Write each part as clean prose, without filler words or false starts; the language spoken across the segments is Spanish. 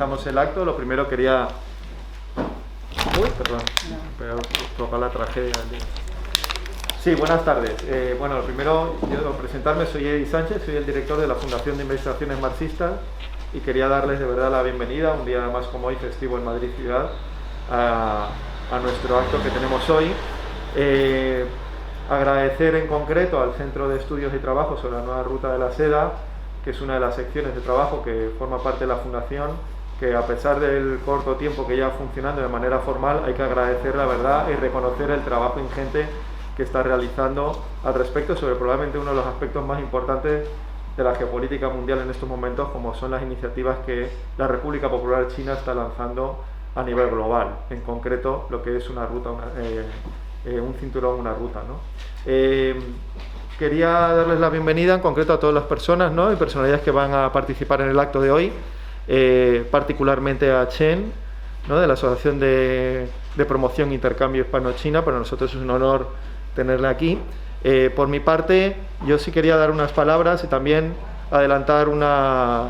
comenzamos el acto. Lo primero quería... Uy, perdón, pero toca la tragedia. Sí, buenas tardes. Bueno, lo primero, yo presentarme, soy Eddie Sánchez, soy el director de la Fundación de Investigaciones Marxistas y quería darles de verdad la bienvenida, un día más como hoy, festivo en Madrid Ciudad, a nuestro acto que tenemos hoy. Agradecer en concreto al Centro de Estudios y Trabajo sobre la Nueva Ruta de la Seda, que es una de las secciones de trabajo que forma parte de la Fundación, que a pesar del corto tiempo que lleva funcionando de manera formal, hay que agradecer la verdad y reconocer el trabajo ingente que está realizando al respecto sobre probablemente uno de los aspectos más importantes de la geopolítica mundial en estos momentos, como son las iniciativas que la República Popular China está lanzando a nivel global, en concreto lo que es una ruta, un cinturón, una ruta, ¿no? Quería darles la bienvenida en concreto a todas las personas, ¿no?, y personalidades que van a participar en el acto de hoy, particularmente a Chen, ¿no?, de la Asociación de Promoción e Intercambio Hispano-China. Para nosotros es un honor tenerla aquí. Por mi parte, yo sí quería dar unas palabras y también adelantar una...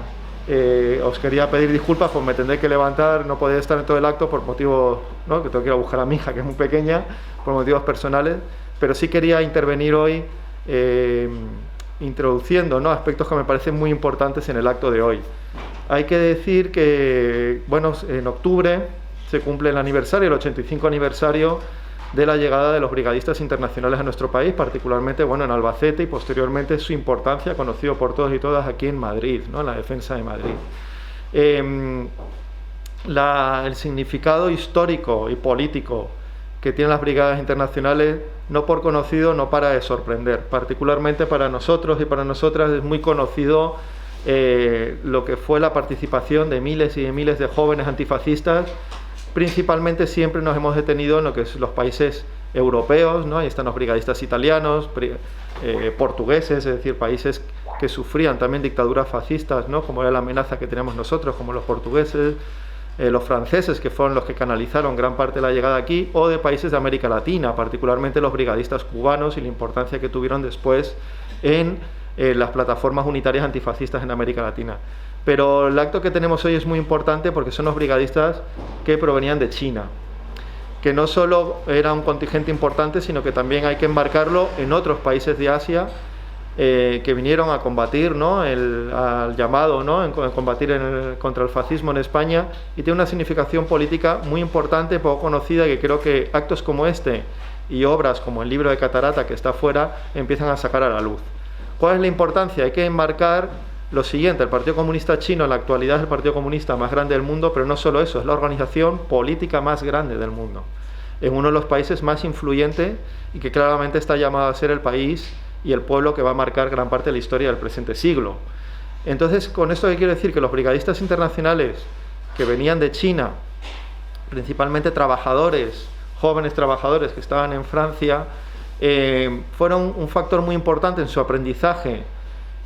os quería pedir disculpas, pues me tendré que levantar, no podré estar en todo el acto por motivos, ¿no?, que tengo que ir a buscar a mi hija, que es muy pequeña, por motivos personales, pero sí quería intervenir hoy introduciendo, ¿no?, aspectos que me parecen muy importantes en el acto de hoy. Hay que decir que, bueno, en octubre se cumple el aniversario, el 85 aniversario de la llegada de los brigadistas internacionales a nuestro país, particularmente, bueno, en Albacete, y posteriormente su importancia, conocido por todos y todas aquí en Madrid, ¿no?, en la defensa de Madrid. El significado histórico y político que tienen las brigadas internacionales, no por conocido, no para de sorprender. Particularmente para nosotros y para nosotras es muy conocido lo que fue la participación de miles y de miles de jóvenes antifascistas. Principalmente siempre nos hemos detenido en lo que son los países europeos, ¿no? Ahí están los brigadistas italianos, portugueses, es decir, países que sufrían también dictaduras fascistas, ¿no?, como era la amenaza que tenemos nosotros, como los portugueses, los franceses, que fueron los que canalizaron gran parte de la llegada aquí, o de países de América Latina, particularmente los brigadistas cubanos y la importancia que tuvieron después en las plataformas unitarias antifascistas en América Latina. Pero el acto que tenemos hoy es muy importante porque son los brigadistas que provenían de China, que no solo era un contingente importante, sino que también hay que enmarcarlo en otros países de Asia que vinieron a combatir, ¿no?, al llamado, ¿no?, en combatir contra el fascismo en España, y tiene una significación política muy importante, poco conocida, que creo que actos como este y obras como el libro de Catarata, que está afuera, empiezan a sacar a la luz. ¿Cuál es la importancia? Hay que enmarcar lo siguiente: el Partido Comunista Chino en la actualidad es el Partido Comunista más grande del mundo, pero no solo eso, es la organización política más grande del mundo, en uno de los países más influyentes y que claramente está llamado a ser el país y el pueblo que va a marcar gran parte de la historia del presente siglo. Entonces, con esto que quiero decir, que los brigadistas internacionales que venían de China, principalmente trabajadores, jóvenes trabajadores que estaban en Francia, fueron un factor muy importante en su aprendizaje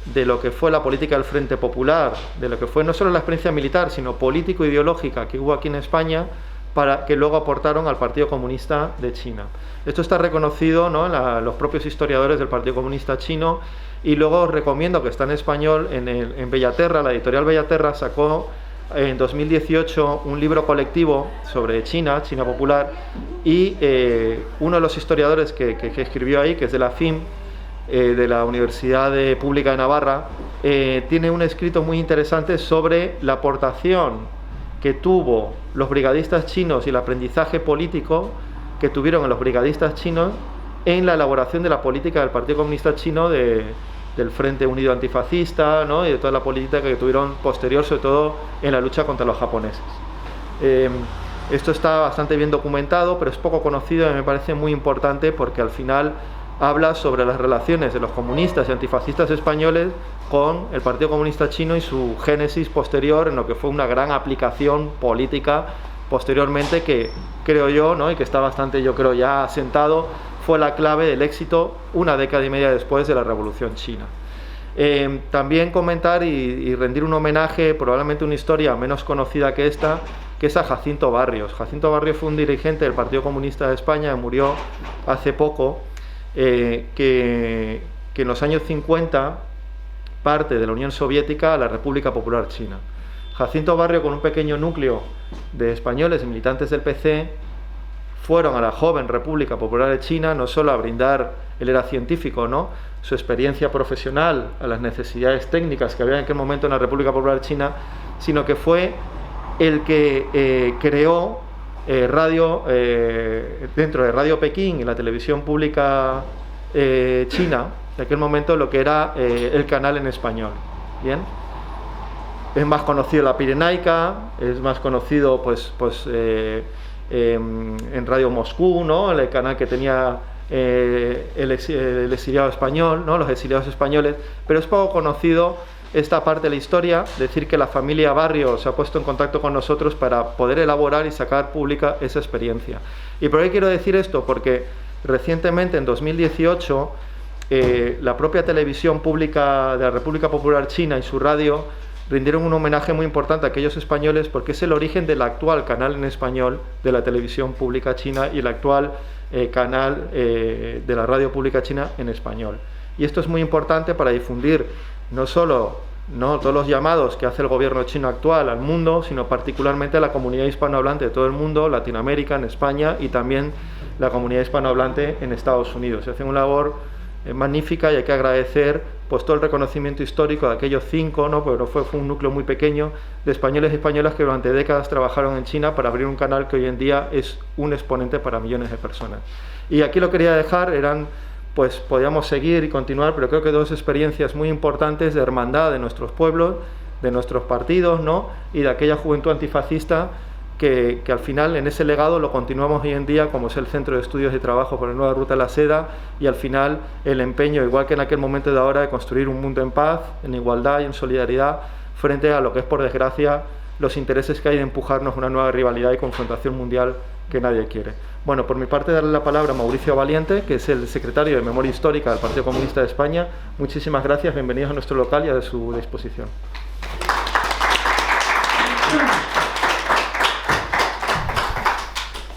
de lo que fue la política del Frente Popular, de lo que fue no solo la experiencia militar, sino político-ideológica que hubo aquí en España, para que luego aportaron al Partido Comunista de China. Esto está reconocido, ¿no?, en los propios historiadores del Partido Comunista Chino, y luego os recomiendo, que está en español, en Bellaterra, la editorial Bellaterra sacó en 2018 un libro colectivo sobre China Popular, y uno de los historiadores que escribió ahí, que es de la FIM, de la Universidad Pública de Navarra, tiene un escrito muy interesante sobre la aportación que tuvo los brigadistas chinos y el aprendizaje político que tuvieron los brigadistas chinos en la elaboración de la política del Partido Comunista Chino, del Frente Unido Antifascista, ¿no?, y de toda la política que tuvieron posterior, sobre todo en la lucha contra los japoneses. Esto está bastante bien documentado, pero es poco conocido y me parece muy importante porque al final habla sobre las relaciones de los comunistas y antifascistas españoles con el Partido Comunista Chino y su génesis posterior en lo que fue una gran aplicación política posteriormente, que creo yo, ¿no?, y que está bastante, yo creo, ya asentado, fue la clave del éxito una década y media después de la Revolución China. También comentar y rendir un homenaje, probablemente una historia menos conocida que esta, que es a Jacinto Barrios. Jacinto Barrios fue un dirigente del Partido Comunista de España, murió hace poco, que en los años 50 parte de la Unión Soviética a la República Popular China. Jacinto Barrio, con un pequeño núcleo de españoles y militantes del PC, fueron a la joven República Popular de China no solo a brindar, él era científico, ¿no?, su experiencia profesional a las necesidades técnicas que había en aquel momento en la República Popular China, sino que fue el que creó dentro de Radio Pekín y la televisión pública china, en aquel momento lo que era el canal en español. ¿Bien? Es más conocido la Pirenaica, es más conocido en Radio Moscú, ¿no?, el canal que tenía el exiliado español, ¿no?, los exiliados españoles, pero es poco conocido esta parte de la historia, decir que la familia Barrio se ha puesto en contacto con nosotros para poder elaborar y sacar pública esa experiencia. ¿Y por qué quiero decir esto? Porque recientemente, en 2018, la propia televisión pública de la República Popular China y su radio rindieron un homenaje muy importante a aquellos españoles, porque es el origen del actual canal en español de la televisión pública china y el actual canal de la radio pública china en español. Y esto es muy importante para difundir no solo todos los llamados que hace el gobierno chino actual al mundo, sino particularmente a la comunidad hispanohablante de todo el mundo, Latinoamérica, en España, y también la comunidad hispanohablante en Estados Unidos. Se hace una labor magnífica y hay que agradecer pues todo el reconocimiento histórico de aquellos 5, ¿no?, pero fue un núcleo muy pequeño de españoles y españolas que durante décadas trabajaron en China para abrir un canal que hoy en día es un exponente para millones de personas. Y aquí lo quería dejar, pues podíamos seguir y continuar, pero creo que 2 experiencias muy importantes de hermandad de nuestros pueblos, de nuestros partidos, ¿no?, y de aquella juventud antifascista que al final en ese legado lo continuamos hoy en día, como es el Centro de Estudios y Trabajo por la Nueva Ruta de la Seda, y al final el empeño, igual que en aquel momento de ahora, de construir un mundo en paz, en igualdad y en solidaridad, frente a lo que es, por desgracia, los intereses que hay de empujarnos una nueva rivalidad y confrontación mundial que nadie quiere. Bueno, por mi parte, darle la palabra a Mauricio Valiente, que es el secretario de Memoria Histórica del Partido Comunista de España. Muchísimas gracias, bienvenidos a nuestro local y a su disposición.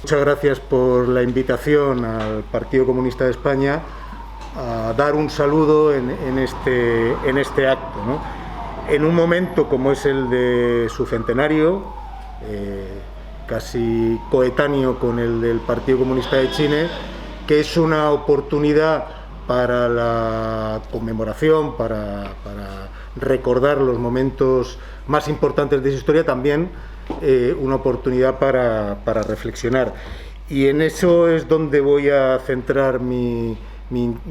Muchas gracias por la invitación al Partido Comunista de España a dar un saludo en este acto, ¿no?, en un momento como es el de su centenario, casi coetáneo con el del Partido Comunista de China, que es una oportunidad para la conmemoración, para recordar los momentos más importantes de su historia, también una oportunidad para reflexionar. Y en eso es donde voy a centrar mi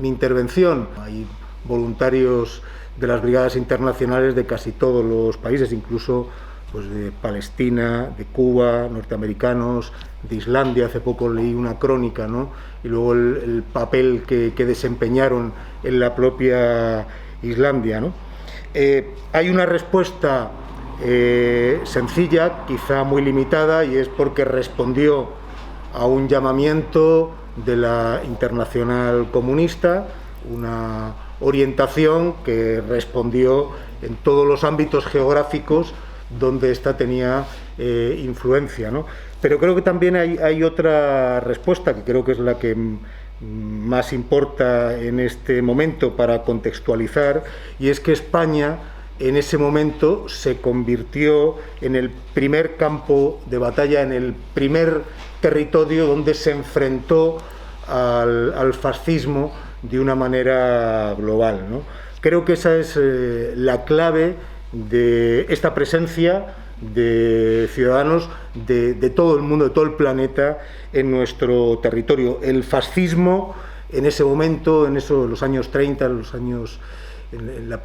intervención. Hay voluntarios de las brigadas internacionales de casi todos los países, incluso pues de Palestina, de Cuba, norteamericanos, de Islandia. Hace poco leí una crónica, ¿no?, y luego el papel que desempeñaron en la propia Islandia, ¿no? Hay una respuesta sencilla, quizá muy limitada, y es porque respondió a un llamamiento de la Internacional Comunista, una orientación que respondió en todos los ámbitos geográficos donde ésta tenía influencia, ¿no? Pero creo que también hay otra respuesta, que creo que es la que más importa en este momento para contextualizar, y es que España en ese momento se convirtió en el primer campo de batalla, en el primer territorio donde se enfrentó al fascismo de una manera global, ¿no? Creo que esa es la clave de esta presencia de ciudadanos de todo el mundo, de todo el planeta en nuestro territorio. El fascismo en ese momento, en los años 30, el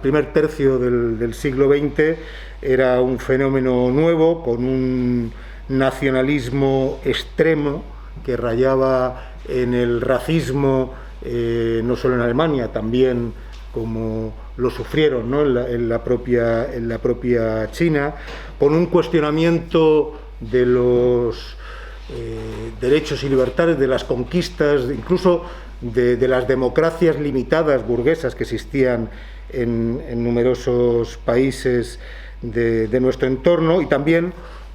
primer tercio del siglo XX, era un fenómeno nuevo, con un nacionalismo extremo que rayaba en el racismo, no solo en Alemania, también como lo sufrieron, ¿no?, en la propia China, con un cuestionamiento de los derechos y libertades, de las conquistas, incluso de las democracias limitadas burguesas que existían en numerosos países de nuestro entorno, y también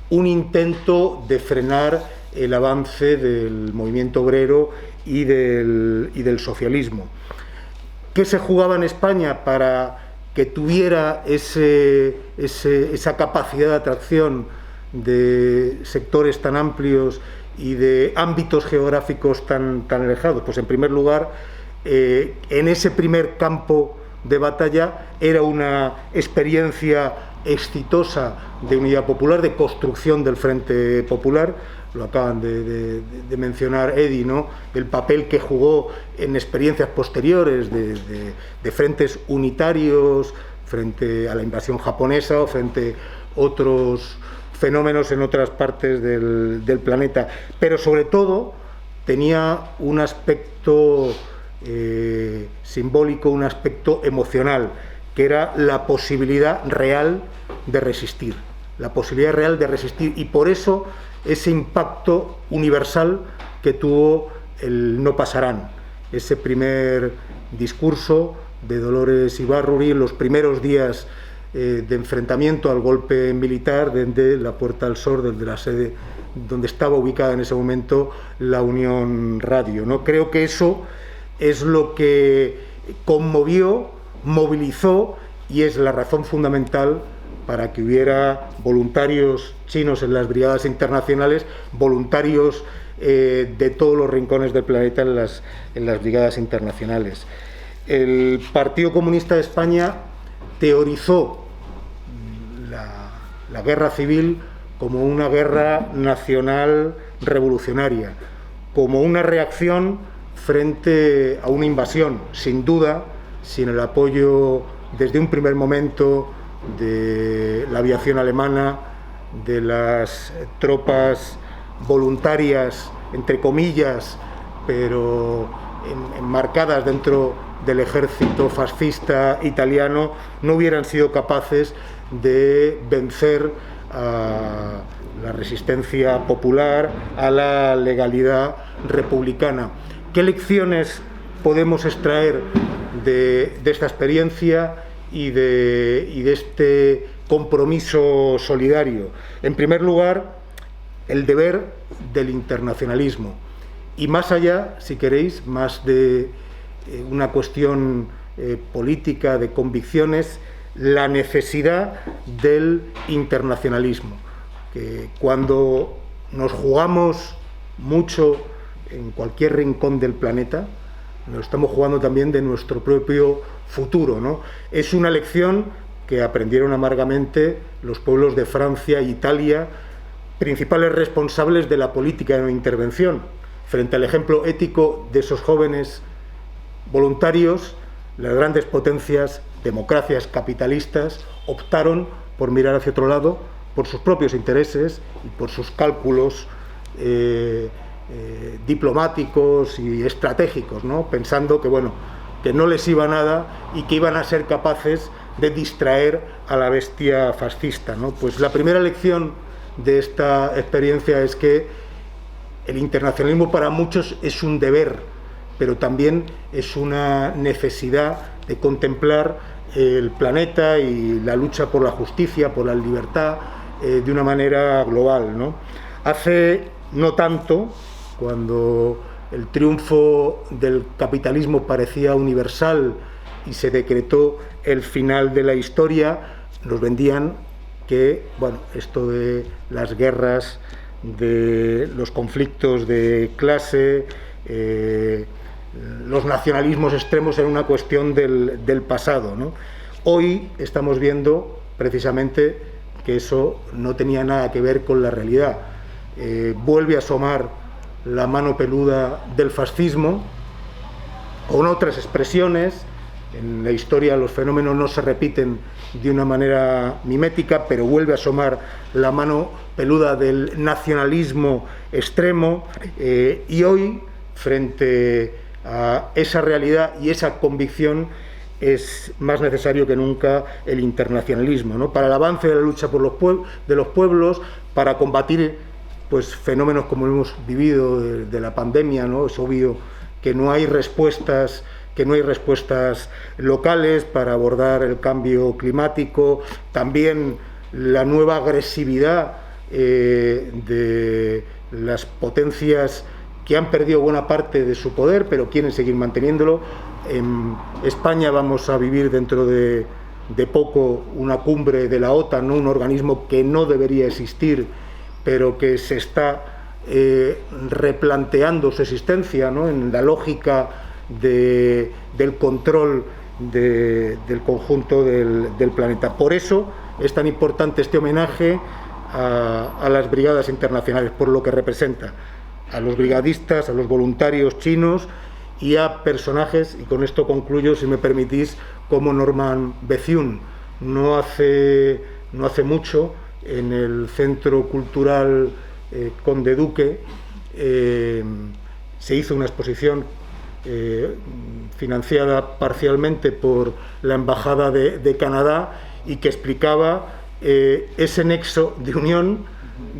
un intento de frenar el avance del movimiento obrero y del socialismo. ¿Qué se jugaba en España para que tuviera esa capacidad de atracción de sectores tan amplios y de ámbitos geográficos tan alejados? Pues en primer lugar, en ese primer campo de batalla era una experiencia exitosa de unidad popular, de construcción del Frente Popular. Lo acaban de mencionar Edi, ¿no? El papel que jugó en experiencias posteriores de frentes unitarios frente a la invasión japonesa o frente a otros fenómenos en otras partes del planeta. Pero sobre todo tenía un aspecto simbólico, un aspecto emocional, que era la posibilidad real de resistir, y por eso ese impacto universal que tuvo el No pasarán, ese primer discurso de Dolores Ibárruri en los primeros días de enfrentamiento al golpe militar desde la Puerta del Sol, desde la sede donde estaba ubicada en ese momento la Unión Radio, ¿no? Creo que eso es lo que conmovió, movilizó, y es la razón fundamental para que hubiera voluntarios chinos en las brigadas internacionales, voluntarios de todos los rincones del planeta en las brigadas internacionales. El Partido Comunista de España teorizó la guerra civil como una guerra nacional revolucionaria, como una reacción frente a una invasión, sin duda, sin el apoyo desde un primer momento de la aviación alemana, de las tropas voluntarias, entre comillas, pero enmarcadas dentro del ejército fascista italiano, no hubieran sido capaces de vencer a la resistencia popular, a la legalidad republicana. ¿Qué lecciones podemos extraer de esta experiencia y de este compromiso solidario? En primer lugar, el deber del internacionalismo, y más allá, si queréis, más de una cuestión política, de convicciones, la necesidad del internacionalismo, que cuando nos jugamos mucho en cualquier rincón del planeta, nos estamos jugando también de nuestro propio futuro, ¿no? Es una lección que aprendieron amargamente los pueblos de Francia e Italia, principales responsables de la política de no intervención. Frente al ejemplo ético de esos jóvenes voluntarios, las grandes potencias, democracias capitalistas, optaron por mirar hacia otro lado, por sus propios intereses y por sus cálculos diplomáticos y estratégicos, ¿no? Pensando que no les iba nada y que iban a ser capaces de distraer a la bestia fascista, ¿no? Pues la primera lección de esta experiencia es que el internacionalismo para muchos es un deber, pero también es una necesidad de contemplar el planeta y la lucha por la justicia, por la libertad, de una manera global, ¿no? Hace no tanto, cuando el triunfo del capitalismo parecía universal y se decretó el final de la historia, nos vendían que, esto de las guerras, de los conflictos de clase, los nacionalismos extremos eran una cuestión del pasado, ¿no? Hoy estamos viendo precisamente que eso no tenía nada que ver con la realidad. Vuelve a asomar la mano peluda del fascismo, con otras expresiones. En la historia los fenómenos no se repiten de una manera mimética, pero vuelve a asomar la mano peluda del nacionalismo extremo, y hoy, frente a esa realidad y esa convicción, es más necesario que nunca el internacionalismo, ¿no? Para el avance de la lucha de los pueblos, para combatir fenómenos como hemos vivido de la pandemia, ¿no? Es obvio que no hay respuestas locales para abordar el cambio climático, también la nueva agresividad de las potencias que han perdido buena parte de su poder, pero quieren seguir manteniéndolo. En España vamos a vivir dentro de de poco una cumbre de la OTAN, ¿no? Un organismo que no debería existir, pero que se está replanteando su existencia, ¿no? En la lógica del control del conjunto del planeta. Por eso es tan importante este homenaje a las brigadas internacionales, por lo que representa, a los brigadistas, a los voluntarios chinos y a personajes, y con esto concluyo, si me permitís, como Norman Bethune. No hace mucho, en el Centro Cultural Conde Duque, se hizo una exposición financiada parcialmente por la Embajada de Canadá, y que explicaba ese nexo de unión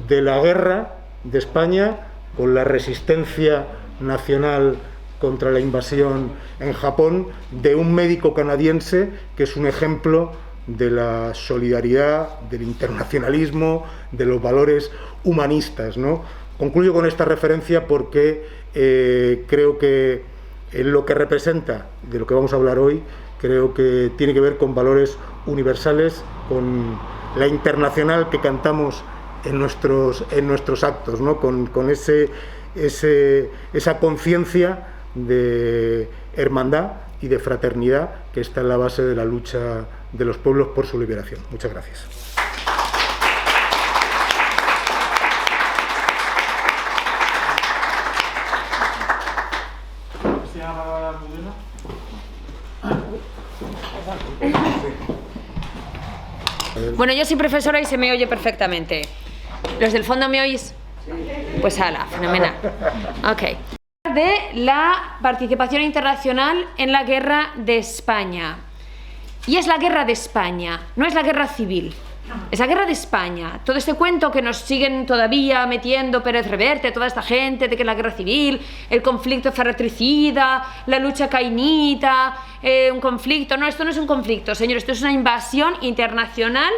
de la guerra de España con la resistencia nacional contra la invasión en Japón, de un médico canadiense que es un ejemplo de la solidaridad, del internacionalismo, de los valores humanistas, ¿no? Concluyo con esta referencia porque creo que en lo que representa, de lo que vamos a hablar hoy, creo que tiene que ver con valores universales, con la internacional que cantamos en nuestros actos, ¿no? Con esa conciencia de hermandad y de fraternidad que está en la base de la lucha de los pueblos por su liberación. Muchas gracias. Bueno, yo soy profesora y se me oye perfectamente. ¿Los del fondo me oís? Pues ala, fenomenal. Ok. De la participación internacional en la guerra de España. Y es la guerra de España, no es la guerra civil. Es la guerra de España. Todo este cuento que nos siguen todavía metiendo Pérez Reverte, toda esta gente, de que es la guerra civil, el conflicto fratricida, la lucha cainita, un conflicto. No, esto no es un conflicto, señores, esto es una invasión internacional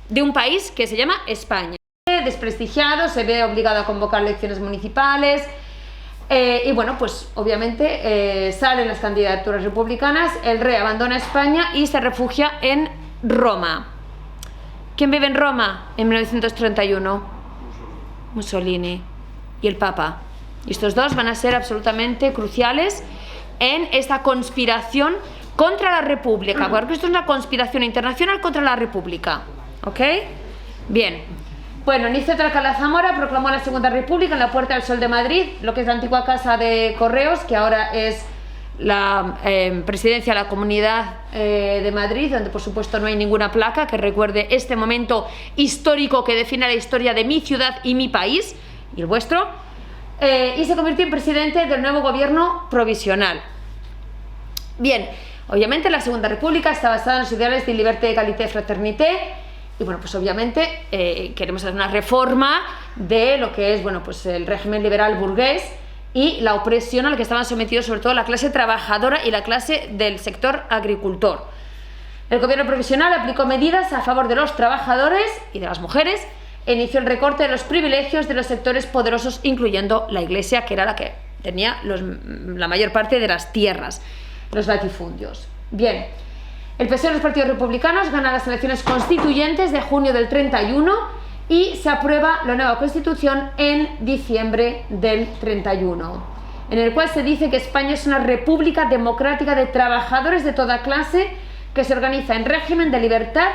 de un país que se llama España. Desprestigiado, se ve obligado a convocar elecciones municipales. Y bueno, pues obviamente salen las candidaturas republicanas, el rey abandona España y se refugia en Roma. ¿Quién vive en Roma en 1931? Mussolini y el Papa. Y estos dos van a ser absolutamente cruciales en esta conspiración contra la República, porque esto es una conspiración internacional contra la República. ¿Ok? Bien. Bueno, Niceta Alcalá Zamora proclamó la Segunda República en la Puerta del Sol de Madrid, lo que es la antigua Casa de Correos, que ahora es la presidencia de la Comunidad de Madrid, donde por supuesto no hay ninguna placa que recuerde este momento histórico que define la historia de mi ciudad y mi país, y el vuestro, y se convirtió en presidente del nuevo gobierno provisional. Bien, obviamente la Segunda República está basada en los ideales de liberté, égalité, fraternité. Y bueno, pues obviamente queremos hacer una reforma de lo que es, bueno, pues el régimen liberal burgués y la opresión a la que estaban sometidos sobre todo la clase trabajadora y la clase del sector agricultor. El gobierno provisional aplicó medidas a favor de los trabajadores y de las mujeres e inició el recorte de los privilegios de los sectores poderosos, incluyendo la Iglesia, que era la que tenía la mayor parte de las tierras, los latifundios. Bien. El PSOE y los partidos republicanos ganan las elecciones constituyentes de junio del 31 y se aprueba la nueva Constitución en diciembre del 31, en el cual se dice que España es una república democrática de trabajadores de toda clase que se organiza en régimen de libertad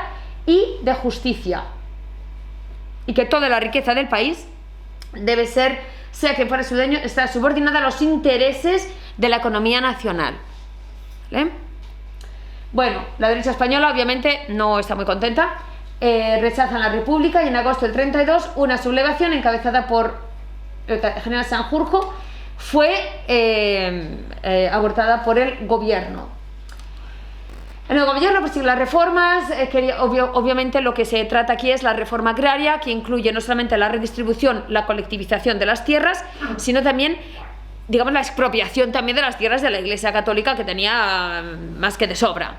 y de justicia, y que toda la riqueza del país debe ser, sea que fuera su dueño, está subordinada a los intereses de la economía nacional. ¿Vale? Bueno, la derecha española obviamente no está muy contenta, rechazan la República y en agosto del 32 una sublevación encabezada por el general Sanjurjo fue abortada por el gobierno. El nuevo gobierno persigue las reformas, obviamente lo que se trata aquí es la reforma agraria, que incluye no solamente la redistribución, la colectivización de las tierras, sino también, digamos, la expropiación también de las tierras de la Iglesia Católica, que tenía más que de sobra.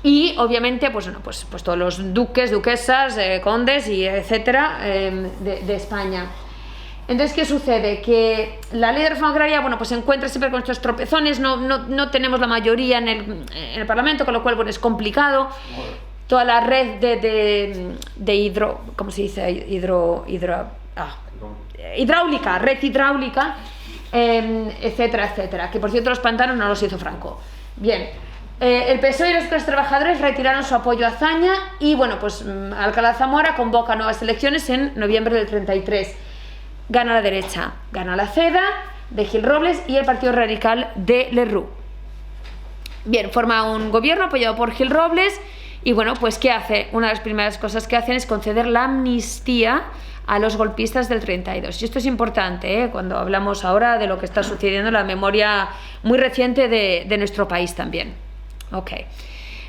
Y obviamente pues, bueno, pues todos los duques, duquesas, condes y etcétera de España. Entonces, ¿qué sucede? Que la ley de reforma agraria, bueno, pues se encuentra siempre con estos tropezones, no tenemos la mayoría en el Parlamento, con lo cual, bueno, es complicado. Toda la red de hidro... ¿Cómo se dice? Hidráulica, red hidráulica, etcétera, etcétera. Que, por cierto, los pantanos no los hizo Franco. Bien. El PSOE y los sectores trabajadores retiraron su apoyo a Azaña y, bueno, pues Alcalá Zamora convoca nuevas elecciones en noviembre del 33. Gana la derecha, gana la CEDA de Gil Robles y el Partido Radical de Lerroux. Bien, forma un gobierno apoyado por Gil Robles y, bueno, pues ¿qué hace? Una de las primeras cosas que hacen es conceder la amnistía a los golpistas del 32. Y esto es importante, cuando hablamos ahora de lo que está sucediendo en la memoria muy reciente de nuestro país también. Ok.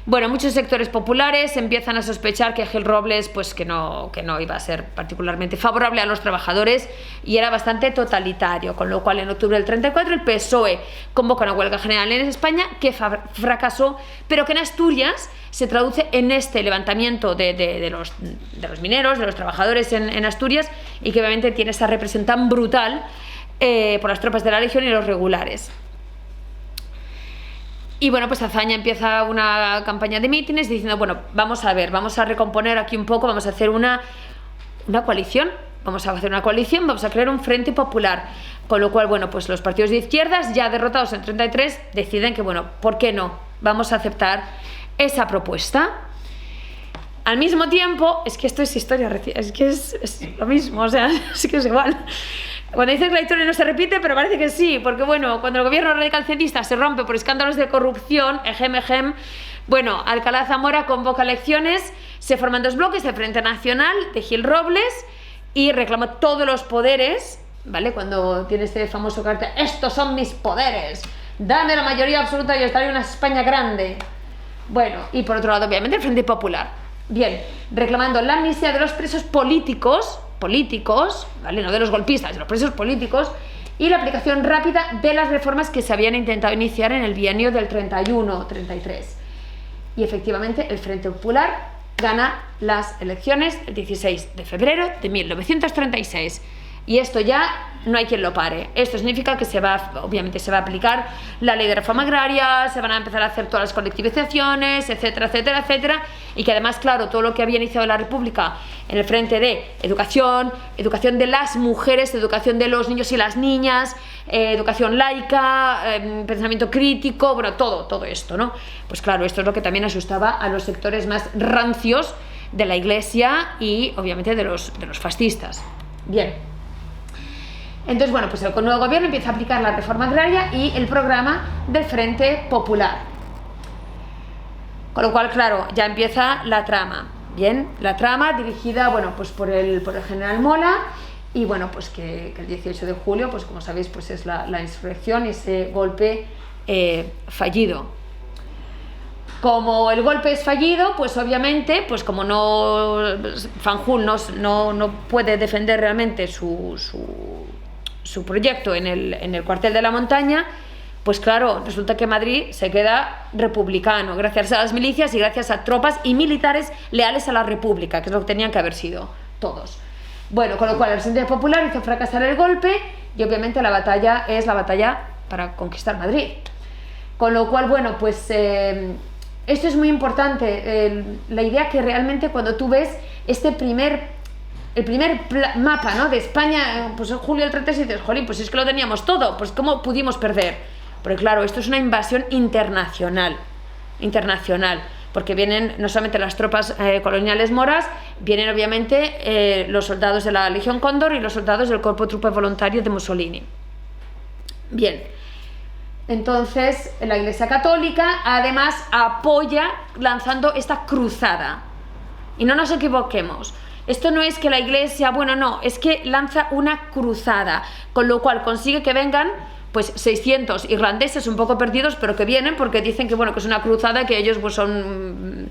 Bueno, muchos sectores populares empiezan a sospechar que Gil Robles, pues que no iba a ser particularmente favorable a los trabajadores y era bastante totalitario, con lo cual en octubre del 34 el PSOE convoca una huelga general en España que fracasó, pero que en Asturias se traduce en este levantamiento de los mineros, de los trabajadores en Asturias, y que obviamente tiene esa represión tan brutal por las tropas de la Legión y los regulares. Y, bueno, pues Azaña empieza una campaña de mítines diciendo, bueno, vamos a ver, vamos a recomponer aquí un poco, vamos a hacer una coalición, vamos a crear un frente popular, con lo cual, bueno, pues los partidos de izquierdas, ya derrotados en 33, deciden que, bueno, ¿por qué no? Vamos a aceptar esa propuesta. Al mismo tiempo, es que esto es historia, es que es lo mismo, o sea, es que es igual. Cuando dices que la historia no se repite, pero parece que sí, porque, bueno, cuando el gobierno radical centrista se rompe por escándalos de corrupción, bueno, Alcalá Zamora convoca elecciones, se forman dos bloques, el Frente Nacional de Gil Robles y reclama todos los poderes, ¿vale? Cuando tiene este famoso cartel, estos son mis poderes, dame la mayoría absoluta y os daré una España grande. Bueno, y por otro lado, obviamente, el Frente Popular. Bien, reclamando la amnistía de los presos políticos, ¿vale? No de los golpistas, de los presos políticos, y la aplicación rápida de las reformas que se habían intentado iniciar en el bienio del 31-33. Y efectivamente el Frente Popular gana las elecciones el 16 de febrero de 1936. Y esto ya no hay quien lo pare. Esto significa que obviamente se va a aplicar la ley de reforma agraria, se van a empezar a hacer todas las colectivizaciones, etcétera, etcétera, etcétera, y que además, claro, todo lo que había iniciado la República en el frente de educación de las mujeres, educación de los niños y las niñas, educación laica, pensamiento crítico, bueno, todo esto, ¿no? Pues claro, esto es lo que también asustaba a los sectores más rancios de la Iglesia y obviamente de los fascistas. Bien. Entonces, bueno, pues el nuevo gobierno empieza a aplicar la reforma agraria y el programa del Frente Popular. Con lo cual, claro, ya empieza la trama. Bien, la trama dirigida, bueno, pues por el general Mola y, bueno, pues que el 18 de julio, pues como sabéis, pues es la insurrección y ese golpe fallido. Como el golpe es fallido, pues obviamente, pues como Fanjul no puede defender realmente su proyecto en el cuartel de la montaña, pues claro, resulta que Madrid se queda republicano, gracias a las milicias y gracias a tropas y militares leales a la República, que es lo que tenían que haber sido todos. Bueno, con lo cual el Frente Popular hizo fracasar el golpe y obviamente la batalla es la batalla para conquistar Madrid. Con lo cual, bueno, pues esto es muy importante, la idea que realmente cuando tú ves el primer mapa, ¿no?, de España, pues en julio del 37, jolín, pues es que lo teníamos todo, pues ¿cómo pudimos perder? Porque claro, esto es una invasión internacional, porque vienen no solamente las tropas coloniales moras, vienen obviamente los soldados de la Legión Cóndor y los soldados del Cuerpo Truppe Voluntario de Mussolini. Bien, entonces la Iglesia Católica además apoya lanzando esta cruzada. Y no nos equivoquemos, esto no es que la Iglesia, bueno, no, es que lanza una cruzada, con lo cual consigue que vengan pues 600 irlandeses un poco perdidos, pero que vienen porque dicen que, bueno, que es una cruzada, que ellos pues son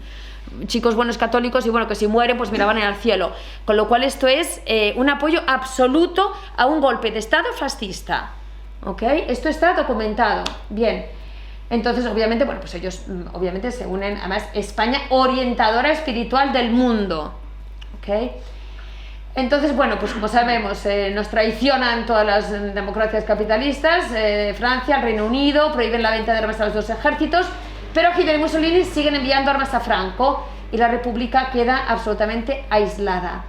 chicos buenos católicos y, bueno, que si mueren pues mira, van a ir al cielo, con lo cual esto es un apoyo absoluto a un golpe de Estado fascista, ¿ok? Esto está documentado. Bien, entonces obviamente, bueno, pues ellos obviamente se unen, además España orientadora espiritual del mundo, ¿ok? Entonces, bueno, pues como sabemos, nos traicionan todas las democracias capitalistas, Francia, el Reino Unido, prohíben la venta de armas a los dos ejércitos, pero Hitler y Mussolini siguen enviando armas a Franco y la República queda absolutamente aislada,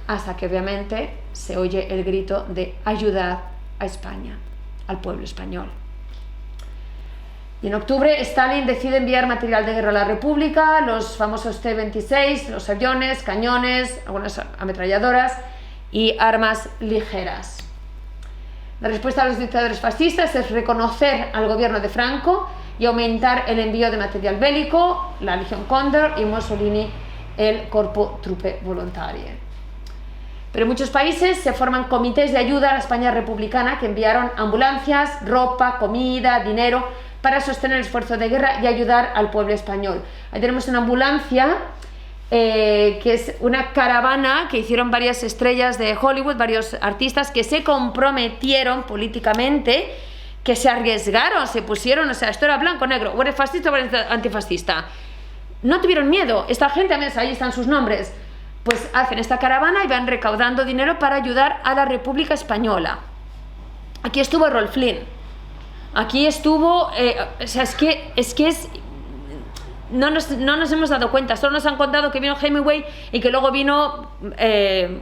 hasta que obviamente se oye el grito de ayudar a España, al pueblo español. Y en octubre Stalin decide enviar material de guerra a la República, los famosos T-26, los aviones, cañones, algunas ametralladoras y armas ligeras. La respuesta a los dictadores fascistas es reconocer al gobierno de Franco y aumentar el envío de material bélico, la Legión Cóndor y Mussolini el Corpo Truppe Volontarie. Pero en muchos países se forman comités de ayuda a la España republicana que enviaron ambulancias, ropa, comida, dinero para sostener el esfuerzo de guerra y ayudar al pueblo español. Ahí tenemos una ambulancia que es una caravana que hicieron varias estrellas de Hollywood, varios artistas que se comprometieron políticamente, que se arriesgaron, se pusieron, o sea, esto era blanco-negro, o eres fascista o eres antifascista. No tuvieron miedo, esta gente, ahí están sus nombres, pues hacen esta caravana y van recaudando dinero para ayudar a la República Española. Aquí estuvo Rolf Flynn, aquí estuvo, o sea, no nos hemos dado cuenta, solo nos han contado que vino Hemingway y que luego vino,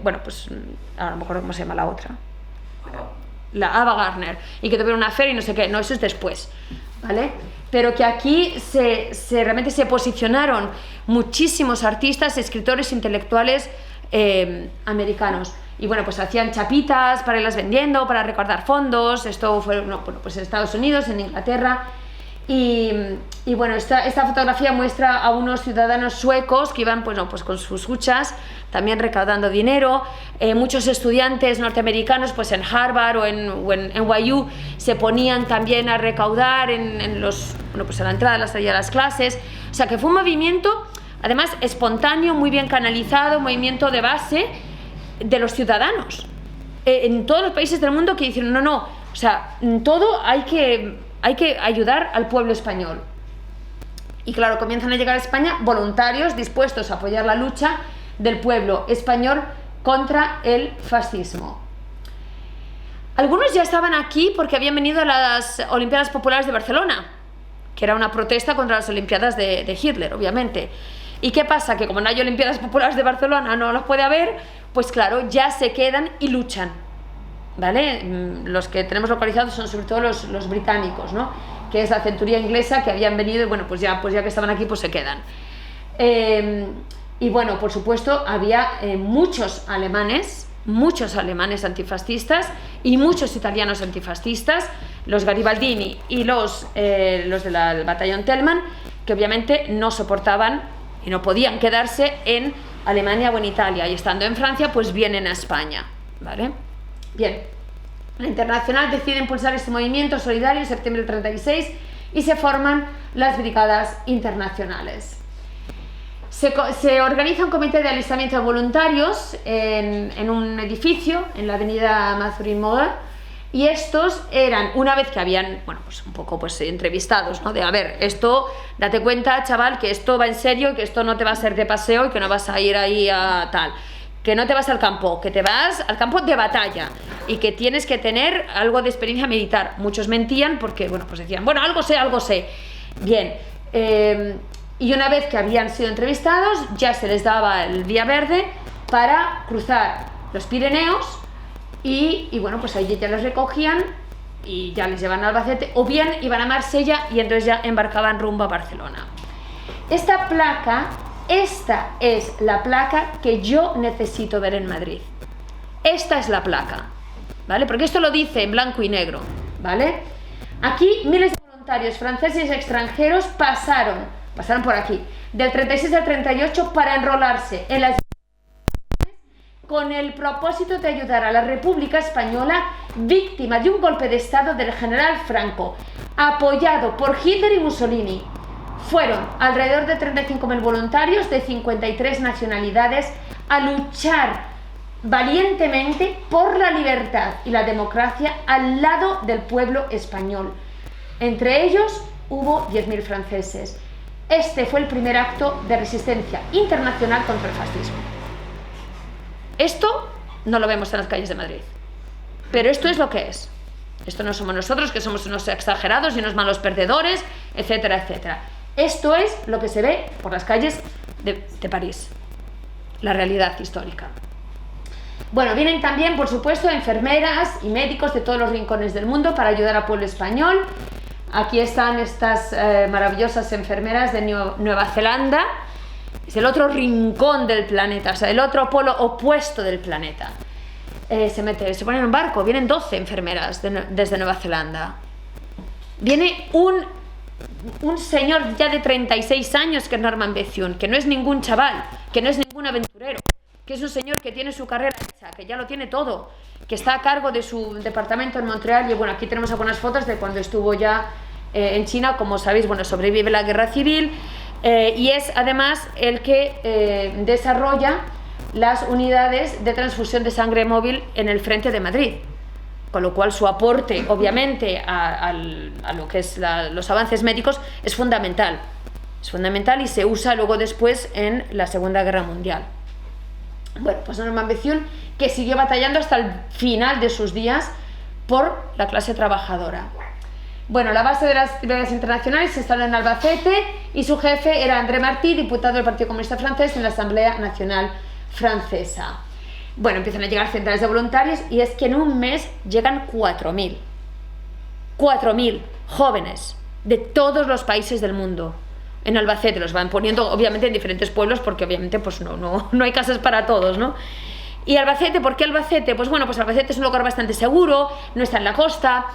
bueno, pues ahora no me acuerdo cómo se llama la otra, la Ava Gardner, y que tuvieron una feria y no sé qué, no, eso es después, ¿vale? Pero que aquí realmente se posicionaron muchísimos artistas, escritores, intelectuales americanos. Y bueno, pues hacían chapitas para irlas vendiendo, para recaudar fondos. Esto fue, bueno, pues en Estados Unidos, en Inglaterra. Y bueno, esta fotografía muestra a unos ciudadanos suecos que iban pues con sus huchas también recaudando dinero. Muchos estudiantes norteamericanos pues en Harvard o en NYU se ponían también a recaudar en la entrada de las clases. O sea que fue un movimiento además espontáneo, muy bien canalizado, un movimiento de base de los ciudadanos en todos los países del mundo que dijeron no, o sea, todo hay que ayudar al pueblo español. Y claro, comienzan a llegar a España voluntarios dispuestos a apoyar la lucha del pueblo español contra el fascismo. Algunos ya estaban aquí porque habían venido a las Olimpiadas Populares de Barcelona, que era una protesta contra las Olimpiadas de Hitler, obviamente. ¿Y qué pasa? Que como no hay Olimpiadas Populares de Barcelona, no las puede haber, pues claro, ya se quedan y luchan, ¿vale? Los que tenemos localizados son sobre todo los británicos, ¿no? Que es la centuría inglesa que habían venido y bueno, pues ya que estaban aquí, pues se quedan. Y bueno, por supuesto, había muchos alemanes antifascistas y muchos italianos antifascistas, los Garibaldini y los del batallón Thälmann, que obviamente no soportaban y no podían quedarse en Alemania o en Italia, y estando en Francia, pues vienen a España, ¿vale? Bien, la Internacional decide impulsar este movimiento solidario en septiembre del 36 y se forman las Brigadas Internacionales. Se organiza un comité de alistamiento de voluntarios en un edificio en la avenida Mazarin-Morat, y estos eran, una vez que habían, bueno, pues un poco pues entrevistados, ¿no? De, a ver, esto, date cuenta, chaval, que esto va en serio, que esto no te va a ser de paseo y que no vas a ir ahí a tal, que no te vas al campo, que te vas al campo de batalla y que tienes que tener algo de experiencia militar. Muchos mentían porque, bueno, pues decían, bueno, algo sé. Bien, y una vez que habían sido entrevistados, ya se les daba el vía verde para cruzar los Pirineos y bueno, pues ahí ya los recogían y ya les llevan a Albacete, o bien iban a Marsella y entonces ya embarcaban rumbo a Barcelona. Esta es la placa que yo necesito ver en Madrid. Esta es la placa, ¿vale? Porque esto lo dice en blanco y negro, ¿vale? Aquí miles de voluntarios franceses y extranjeros pasaron por aquí, del 36 al 38 para enrolarse en las con el propósito de ayudar a la República Española víctima de un golpe de Estado del general Franco, apoyado por Hitler y Mussolini. Fueron alrededor de 35.000 voluntarios de 53 nacionalidades a luchar valientemente por la libertad y la democracia al lado del pueblo español. Entre ellos hubo 10.000 franceses. Este fue el primer acto de resistencia internacional contra el fascismo. Esto no lo vemos en las calles de Madrid. Pero esto es lo que es. Esto no somos nosotros, que somos unos exagerados y unos malos perdedores, etcétera, etcétera. Esto es lo que se ve por las calles de París, la realidad histórica. Bueno, vienen también, por supuesto, enfermeras y médicos de todos los rincones del mundo para ayudar al pueblo español. Aquí están estas maravillosas enfermeras de Nueva Zelanda. Es el otro rincón del planeta, o sea, el otro polo opuesto del planeta. Se ponen en un barco, vienen 12 enfermeras desde Nueva Zelanda. Viene un señor ya de 36 años, que es Norman Bethune, que no es ningún chaval, que no es ningún aventurero, que es un señor que tiene su carrera hecha, que ya lo tiene todo, que está a cargo de su departamento en Montreal. Y bueno, aquí tenemos algunas fotos de cuando estuvo ya en China. Como sabéis, bueno, sobrevive la guerra civil, y es además el que desarrolla las unidades de transfusión de sangre móvil en el frente de Madrid, con lo cual su aporte, obviamente, a lo que es los avances médicos es fundamental y se usa luego después en la Segunda Guerra Mundial. Bueno, pues Norman Bethune, que siguió batallando hasta el final de sus días por la clase trabajadora. Bueno, la base de las brigadas internacionales se instaló en Albacete y su jefe era André Martí, diputado del Partido Comunista Francés en la Asamblea Nacional Francesa. Bueno, empiezan a llegar centenares de voluntarios, y es que en un mes llegan 4.000 jóvenes de todos los países del mundo en Albacete. Los van poniendo obviamente en diferentes pueblos, porque obviamente pues no hay casas para todos, ¿no? Y Albacete, ¿por qué Albacete? Pues bueno, pues Albacete es un lugar bastante seguro, no está en la costa,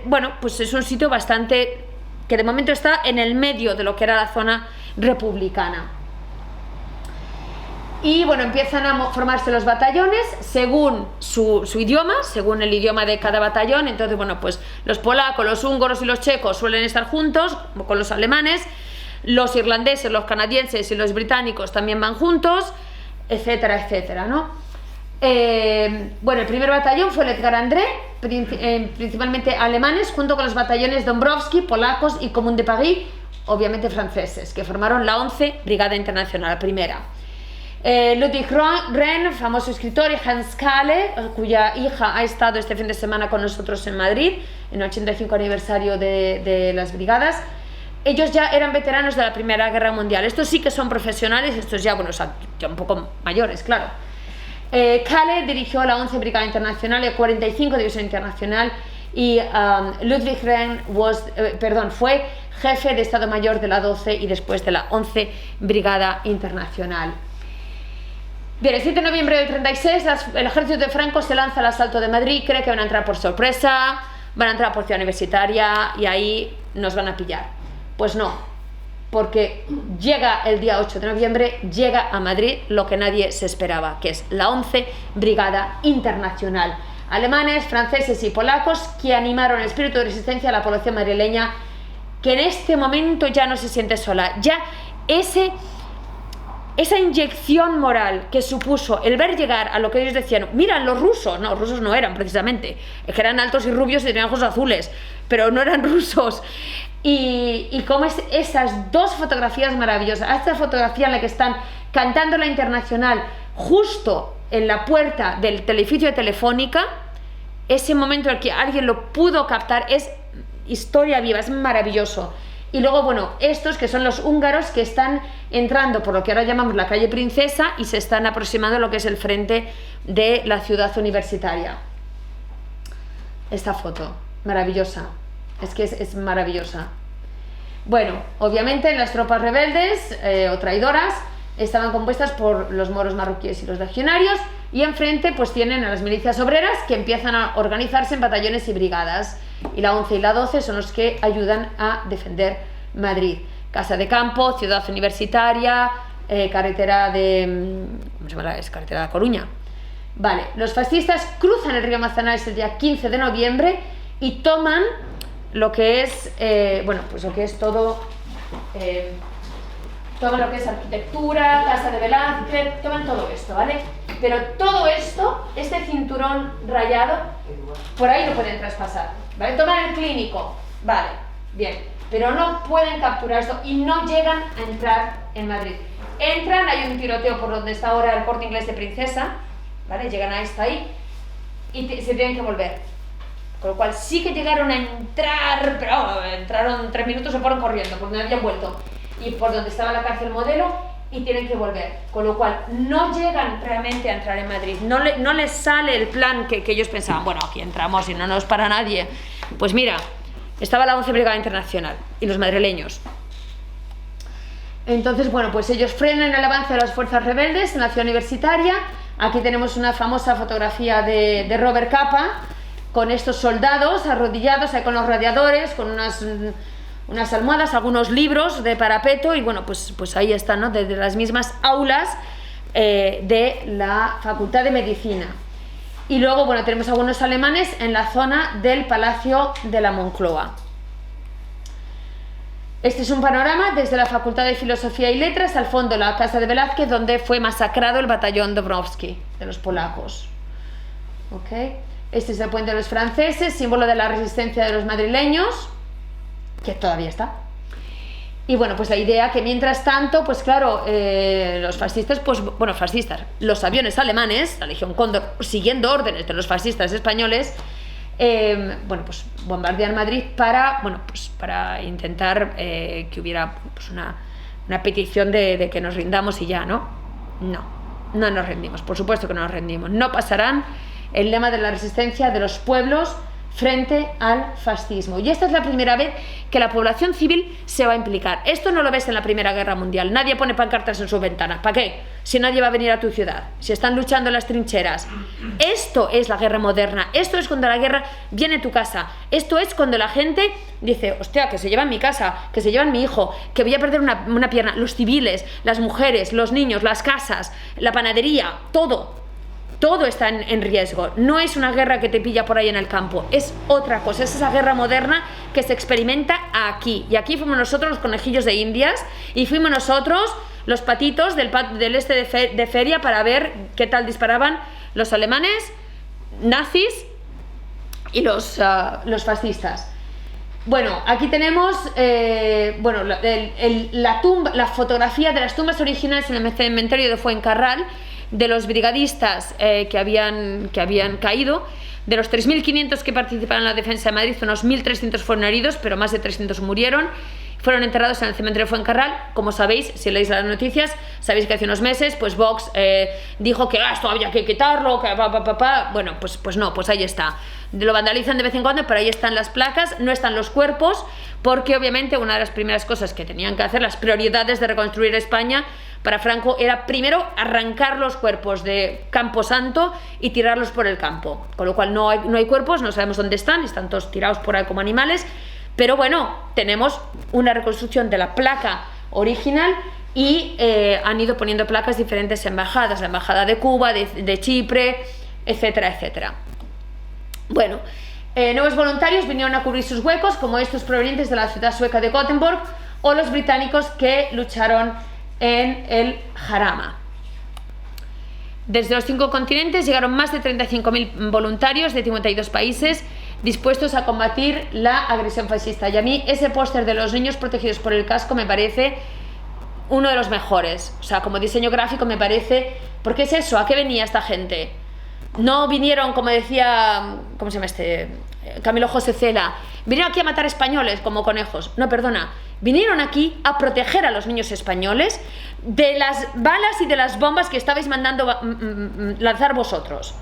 bueno, pues es un sitio bastante, que de momento está en el medio de lo que era la zona republicana. Y bueno, empiezan a formarse los batallones según su idioma, según el idioma de cada batallón. Entonces, bueno, pues los polacos, los húngaros y los checos suelen estar juntos con los alemanes, los irlandeses, los canadienses y los británicos también van juntos, etcétera, etcétera, ¿no? Bueno, el primer batallón fue el Edgar André, principalmente alemanes, junto con los batallones Dombrowski, polacos, y Commune de Paris, obviamente franceses, que formaron la 11 Brigada Internacional, la primera. Ludwig Renn, famoso escritor, y Hans Kahle, cuya hija ha estado este fin de semana con nosotros en Madrid, en el 85 aniversario de las brigadas. Ellos ya eran veteranos de la Primera Guerra Mundial. Estos sí que son profesionales, estos ya, bueno, ya un poco mayores, claro. Kahle dirigió la 11 Brigada Internacional y 45 División Internacional, y Ludwig Renn fue jefe de Estado Mayor de la 12 y después de la 11 Brigada Internacional. Bien, el 7 de noviembre del 36 el ejército de Franco se lanza al asalto de Madrid, cree que van a entrar por sorpresa, van a entrar por Ciudad Universitaria y ahí nos van a pillar. Pues no, porque llega el día 8 de noviembre, llega a Madrid lo que nadie se esperaba, que es la 11 Brigada Internacional. Alemanes, franceses y polacos que animaron el espíritu de resistencia a la población madrileña, que en este momento ya no se siente sola. Ya esa inyección moral que supuso el ver llegar a lo que ellos decían, miran los rusos no eran precisamente, es que eran altos y rubios y tenían ojos azules, pero no eran rusos. Y como esas dos fotografías maravillosas, esta fotografía en la que están cantando la Internacional justo en la puerta del edificio de Telefónica, ese momento en el que alguien lo pudo captar, es historia viva, es maravilloso. Y luego, bueno, estos que son los húngaros que están entrando por lo que ahora llamamos la calle Princesa y se están aproximando a lo que es el frente de la ciudad universitaria. Esta foto, maravillosa, es que es maravillosa. Bueno, obviamente las tropas rebeldes o traidoras estaban compuestas por los moros marroquíes y los legionarios, y enfrente pues tienen a las milicias obreras que empiezan a organizarse en batallones y brigadas, y la 11 y la 12 son los que ayudan a defender Madrid. Casa de Campo, Ciudad Universitaria, carretera de... ¿cómo se llama? Es carretera de Coruña. Vale, los fascistas cruzan el río Manzanares el día 15 de noviembre y toman lo que es, bueno, pues lo que es todo... toman lo que es arquitectura, Casa de Velázquez, toman todo esto, ¿vale? Pero todo esto, este cinturón rayado, por ahí lo pueden traspasar, ¿vale? Toman el Clínico, vale, bien, pero no pueden capturar esto y no llegan a entrar en Madrid. Entran, hay un tiroteo por donde está ahora el Corte Inglés de Princesa, ¿vale? Llegan hasta ahí y se tienen que volver. Con lo cual sí que llegaron a entrar, pero entraron 3 minutos, se fueron corriendo porque no habían vuelto. Y por donde estaba la cárcel modelo y tienen que volver. Con lo cual no llegan realmente a entrar en Madrid. No les sale el plan que ellos pensaban. Bueno, aquí entramos y no nos para nadie. Pues mira, estaba la 11 Brigada Internacional y los madrileños. Entonces, bueno, pues ellos frenan el avance de las fuerzas rebeldes en la ciudad universitaria. Aquí tenemos una famosa fotografía de Robert Capa con estos soldados arrodillados ahí con los radiadores, con unas almohadas, algunos libros de parapeto y bueno, pues ahí están, ¿no? Desde las mismas aulas de la Facultad de Medicina. Y luego, bueno, tenemos algunos alemanes en la zona del Palacio de la Moncloa. Este es un panorama desde la Facultad de Filosofía y Letras, al fondo la Casa de Velázquez, donde fue masacrado el batallón Dąbrowski de los polacos. ¿Okay? Este es el puente de los franceses, símbolo de la resistencia de los madrileños, que todavía está. Y bueno, pues la idea que mientras tanto, pues claro, los fascistas, los aviones alemanes, la Legión Cóndor, siguiendo órdenes de los fascistas españoles, pues bombardear Madrid para intentar que hubiera pues una petición de que nos rindamos y ya, ¿no? No nos rendimos, por supuesto que no nos rendimos. No pasarán el lema de la resistencia de los pueblos frente al fascismo. Y esta es la primera vez que la población civil se va a implicar. Esto no lo ves en la Primera Guerra Mundial. Nadie pone pancartas en sus ventanas. ¿Para qué? Si nadie va a venir a tu ciudad. Si están luchando en las trincheras. Esto es la guerra moderna. Esto es cuando la guerra viene a tu casa. Esto es cuando la gente dice, hostia, que se llevan mi casa, que se llevan mi hijo, que voy a perder una pierna. Los civiles, las mujeres, los niños, las casas, la panadería, todo. Todo está en riesgo. No es una guerra que te pilla por ahí en el campo, es otra cosa, es esa guerra moderna que se experimenta aquí. Y aquí fuimos nosotros los conejillos de Indias y fuimos nosotros los patitos del este de feria para ver qué tal disparaban los alemanes, nazis y los fascistas. Bueno, aquí tenemos la fotografía de las tumbas originales en el cementerio de Fuencarral, de los brigadistas que habían caído. De los 3.500 que participaron en la defensa de Madrid, unos 1.300 fueron heridos, pero más de 300 murieron. Fueron enterrados en el cementerio de Fuencarral. Como sabéis, si leéis las noticias, sabéis que hace unos meses pues Vox dijo que esto había que quitarlo, que bueno, pues no, pues ahí está. Lo vandalizan de vez en cuando, pero ahí están las placas, no están los cuerpos, porque obviamente una de las primeras cosas que tenían que hacer, las prioridades de reconstruir España para Franco, era primero arrancar los cuerpos de Camposanto y tirarlos por el campo. Con lo cual no hay cuerpos, no sabemos dónde están todos tirados por ahí como animales. Pero bueno, tenemos una reconstrucción de la placa original y han ido poniendo placas diferentes embajadas, la embajada de Cuba, de Chipre, etcétera, etcétera. Bueno, nuevos voluntarios vinieron a cubrir sus huecos, como estos provenientes de la ciudad sueca de Gothenburg o los británicos que lucharon en el Jarama. Desde los 5 continentes llegaron más de 35.000 voluntarios de 52 países dispuestos a combatir la agresión fascista. Y a mí ese póster de los niños protegidos por el casco me parece uno de los mejores. O sea, como diseño gráfico me parece... ¿Por qué es eso? ¿A qué venía esta gente? No vinieron, como decía... ¿Cómo se llama Camilo José Cela. Vinieron aquí a matar españoles como conejos. No, perdona. Vinieron aquí a proteger a los niños españoles de las balas y de las bombas que estabais mandando lanzar vosotros.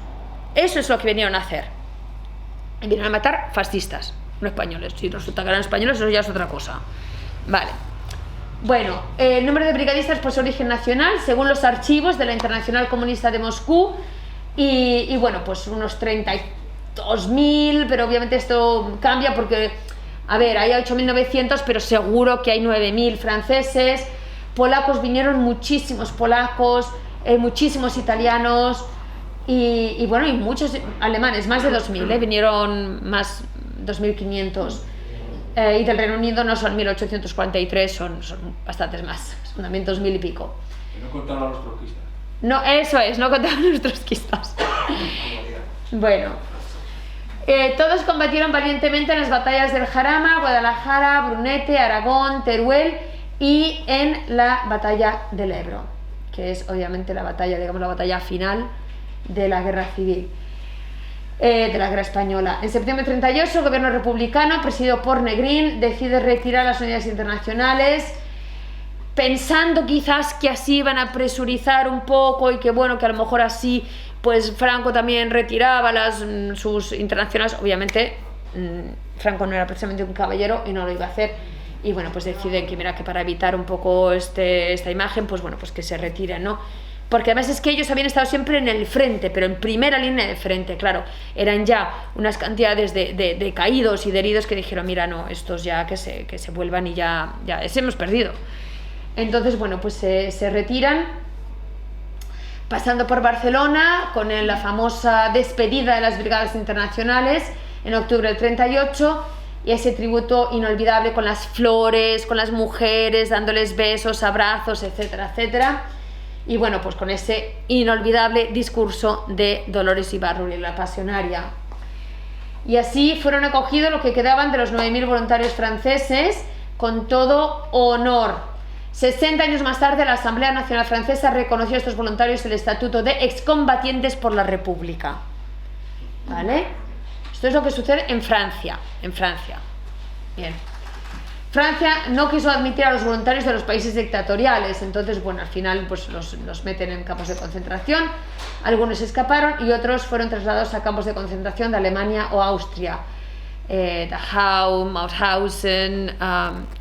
Eso es lo que vinieron a hacer. Vinieron a matar fascistas, no españoles. Si resulta que eran españoles, eso ya es otra cosa. Vale. Bueno, el número de brigadistas por su origen nacional, según los archivos de la Internacional Comunista de Moscú, y bueno, pues unos 32.000, pero obviamente esto cambia porque, a ver, hay 8.900, pero seguro que hay 9.000 franceses. Polacos vinieron muchísimos polacos, muchísimos italianos. Y bueno, y muchos alemanes, más de 2.000, vinieron más 2.500. Y del Reino Unido no son 1.843, son bastantes más, son también 2.000 y pico. Y no contaron a los trotskistas. No, eso es, no contaron a los trotskistas. Bueno, todos combatieron valientemente en las batallas del Jarama, Guadalajara, Brunete, Aragón, Teruel y en la batalla del Ebro, que es obviamente la batalla, digamos, la batalla final de la guerra civil, de la guerra española. En septiembre de 38, el gobierno republicano, presidido por Negrín, decide retirar las unidades internacionales, pensando quizás que así iban a presurizar un poco y que bueno, que a lo mejor así pues Franco también retiraba sus internacionales. Obviamente Franco no era precisamente un caballero y no lo iba a hacer, y bueno, pues deciden que mira, que para evitar un poco esta imagen, pues bueno, pues que se retiren, ¿no? Porque además es que ellos habían estado siempre en el frente, pero en primera línea de frente, claro, eran ya unas cantidades de caídos y de heridos que dijeron, mira, no, estos ya que se vuelvan y ya hemos perdido. Entonces, bueno, pues se retiran, pasando por Barcelona con la famosa despedida de las brigadas internacionales en octubre del 38, y ese tributo inolvidable con las flores, con las mujeres, dándoles besos, abrazos, etcétera, etcétera. Y bueno, pues con ese inolvidable discurso de Dolores Ibarruri, la pasionaria. Y así fueron acogidos lo que quedaban de los 9.000 voluntarios franceses con todo honor. 60 años más tarde, la Asamblea Nacional Francesa reconoció a estos voluntarios el estatuto de excombatientes por la República. ¿Vale? Esto es lo que sucede en Francia. Bien. Francia no quiso admitir a los voluntarios de los países dictatoriales, entonces, bueno, al final pues los meten en campos de concentración. Algunos escaparon y otros fueron trasladados a campos de concentración de Alemania o Austria, Dachau, Mauthausen,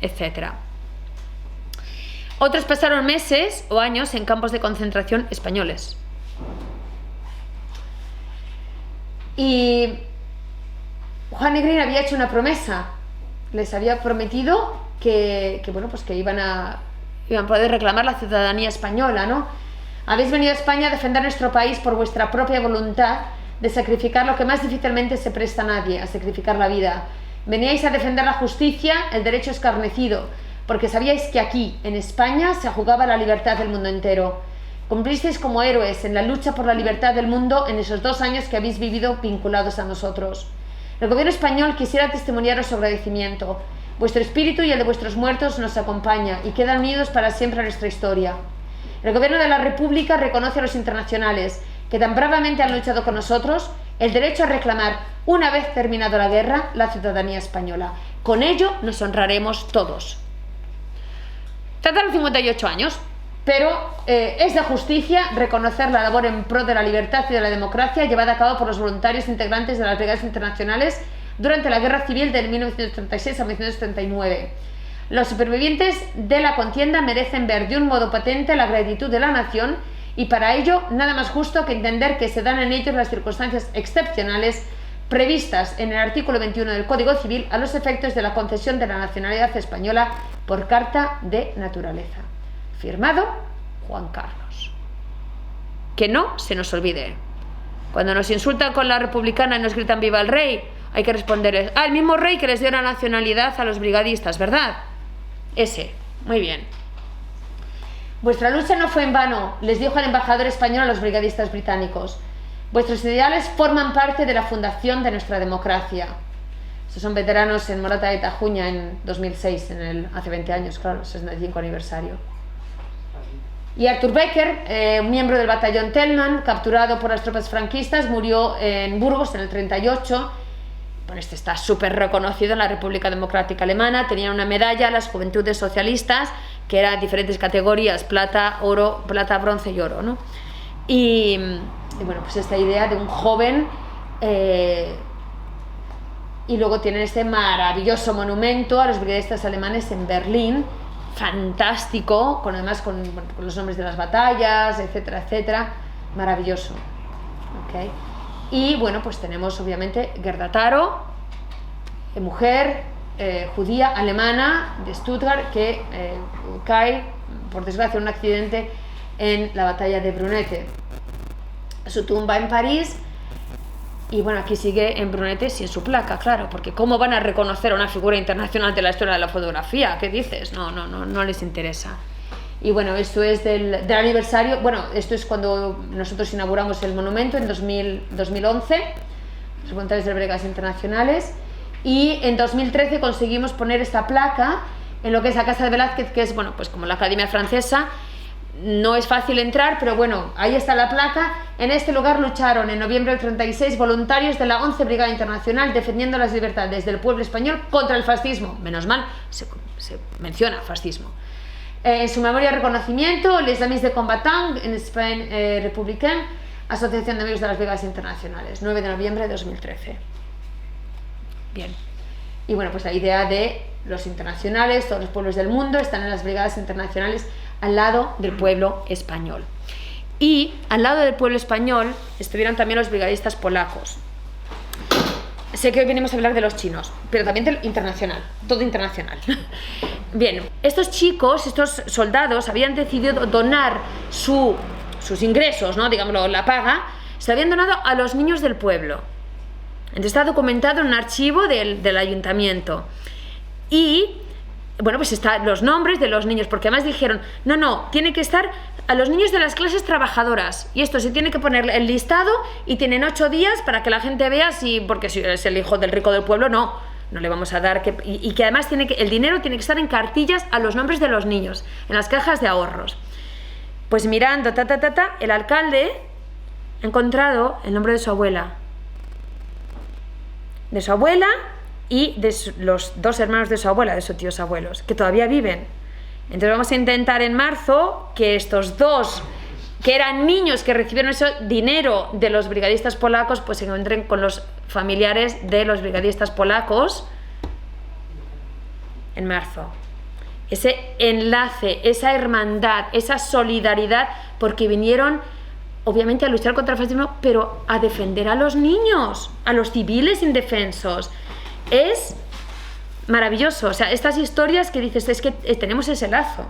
etc. Otros pasaron meses o años en campos de concentración españoles. Y Juan Negrín había hecho una promesa. Les había prometido que bueno, pues que iban a poder reclamar la ciudadanía española, ¿no? Habéis venido a España a defender nuestro país por vuestra propia voluntad de sacrificar lo que más difícilmente se presta a nadie, a sacrificar la vida. Veníais a defender la justicia, el derecho escarnecido, porque sabíais que aquí, en España, se jugaba la libertad del mundo entero. Cumplisteis como héroes en la lucha por la libertad del mundo en esos 2 años que habéis vivido vinculados a nosotros. El gobierno español quisiera testimoniaros su agradecimiento. Vuestro espíritu y el de vuestros muertos nos acompaña y quedan unidos para siempre a nuestra historia. El gobierno de la República reconoce a los internacionales que tan bravamente han luchado con nosotros el derecho a reclamar, una vez terminado la guerra, la ciudadanía española. Con ello nos honraremos todos. Trataron 58 años, pero es de justicia reconocer la labor en pro de la libertad y de la democracia llevada a cabo por los voluntarios integrantes de las brigadas internacionales durante la Guerra Civil de 1936 a 1939. Los supervivientes de la contienda merecen ver de un modo patente la gratitud de la nación, y para ello nada más justo que entender que se dan en ellos las circunstancias excepcionales previstas en el artículo 21 del Código Civil a los efectos de la concesión de la nacionalidad española por carta de naturaleza. Firmado Juan Carlos. Que no se nos olvide. Cuando nos insultan con la republicana y nos gritan viva el rey, hay que responder, el mismo rey que les dio la nacionalidad a los brigadistas, ¿verdad? Ese. Muy bien. Vuestra lucha no fue en vano, les dijo el embajador español a los brigadistas británicos. Vuestros ideales forman parte de la fundación de nuestra democracia. Estos son veteranos en Morata de Tajuña en 2006, hace 20 años, claro, 65 aniversario. Y Arthur Becker, un miembro del batallón Tellman, capturado por las tropas franquistas, murió en Burgos en el 38. Bueno, este está súper reconocido en la República Democrática Alemana. Tenían una medalla a las Juventudes Socialistas, que era diferentes categorías, plata, oro, plata, bronce y oro, ¿no? Y bueno, pues esta idea de un joven, y luego tienen este maravilloso monumento a los brigadistas alemanes en Berlín, fantástico, además con los nombres de las batallas, etcétera, etcétera, maravilloso. ¿Okay? Y bueno, pues tenemos obviamente Gerda Taro, mujer judía alemana de Stuttgart, que cae, por desgracia, en un accidente en la batalla de Brunete. Su tumba en París, y bueno, aquí sigue en Brunete sin su placa, claro, porque ¿cómo van a reconocer a una figura internacional de la historia de la fotografía? ¿Qué dices? No les interesa. Y bueno, esto es del aniversario, bueno, esto es cuando nosotros inauguramos el monumento en 2011, los voluntarios de brigadas internacionales, y en 2013 conseguimos poner esta placa en lo que es la Casa de Velázquez, que es, bueno, pues como la Academia Francesa, no es fácil entrar, pero bueno, ahí está la placa. En este lugar lucharon en noviembre del 36 voluntarios de la 11 Brigada Internacional defendiendo las libertades del pueblo español contra el fascismo. Menos mal, se menciona fascismo. En su memoria reconocimiento, Les Amis de Combattant en España Républicaine, Asociación de Amigos de las Brigadas Internacionales, 9 de noviembre de 2013. Bien. Y bueno, pues la idea de los internacionales, todos los pueblos del mundo están en las brigadas internacionales al lado del pueblo español. Y al lado del pueblo español estuvieron también los brigadistas polacos. Sé que hoy venimos a hablar de los chinos, pero también del internacional, todo internacional. Bien, estos chicos, estos soldados, habían decidido donar sus ingresos, ¿no? Digámoslo, la paga, se habían donado a los niños del pueblo. Entonces está documentado en un archivo del ayuntamiento. Y, bueno, pues están los nombres de los niños, porque además dijeron, no, tiene que estar a los niños de las clases trabajadoras. Y esto se tiene que poner el listado y tienen 8 días para que la gente vea porque si es el hijo del rico del pueblo, no le vamos a dar. Y que además el dinero tiene que estar en cartillas a los nombres de los niños, en las cajas de ahorros. Pues mirando, el alcalde ha encontrado el nombre de su abuela. De su abuela y de los 2 hermanos de su abuela, de sus tíos abuelos, que todavía viven. Entonces vamos a intentar en marzo que estos 2, que eran niños que recibieron ese dinero de los brigadistas polacos, pues se encuentren con los familiares de los brigadistas polacos en marzo. Ese enlace, esa hermandad, esa solidaridad, porque vinieron obviamente a luchar contra el fascismo, pero a defender a los niños, a los civiles indefensos. Es maravilloso. O sea, estas historias que dices, es que tenemos ese lazo.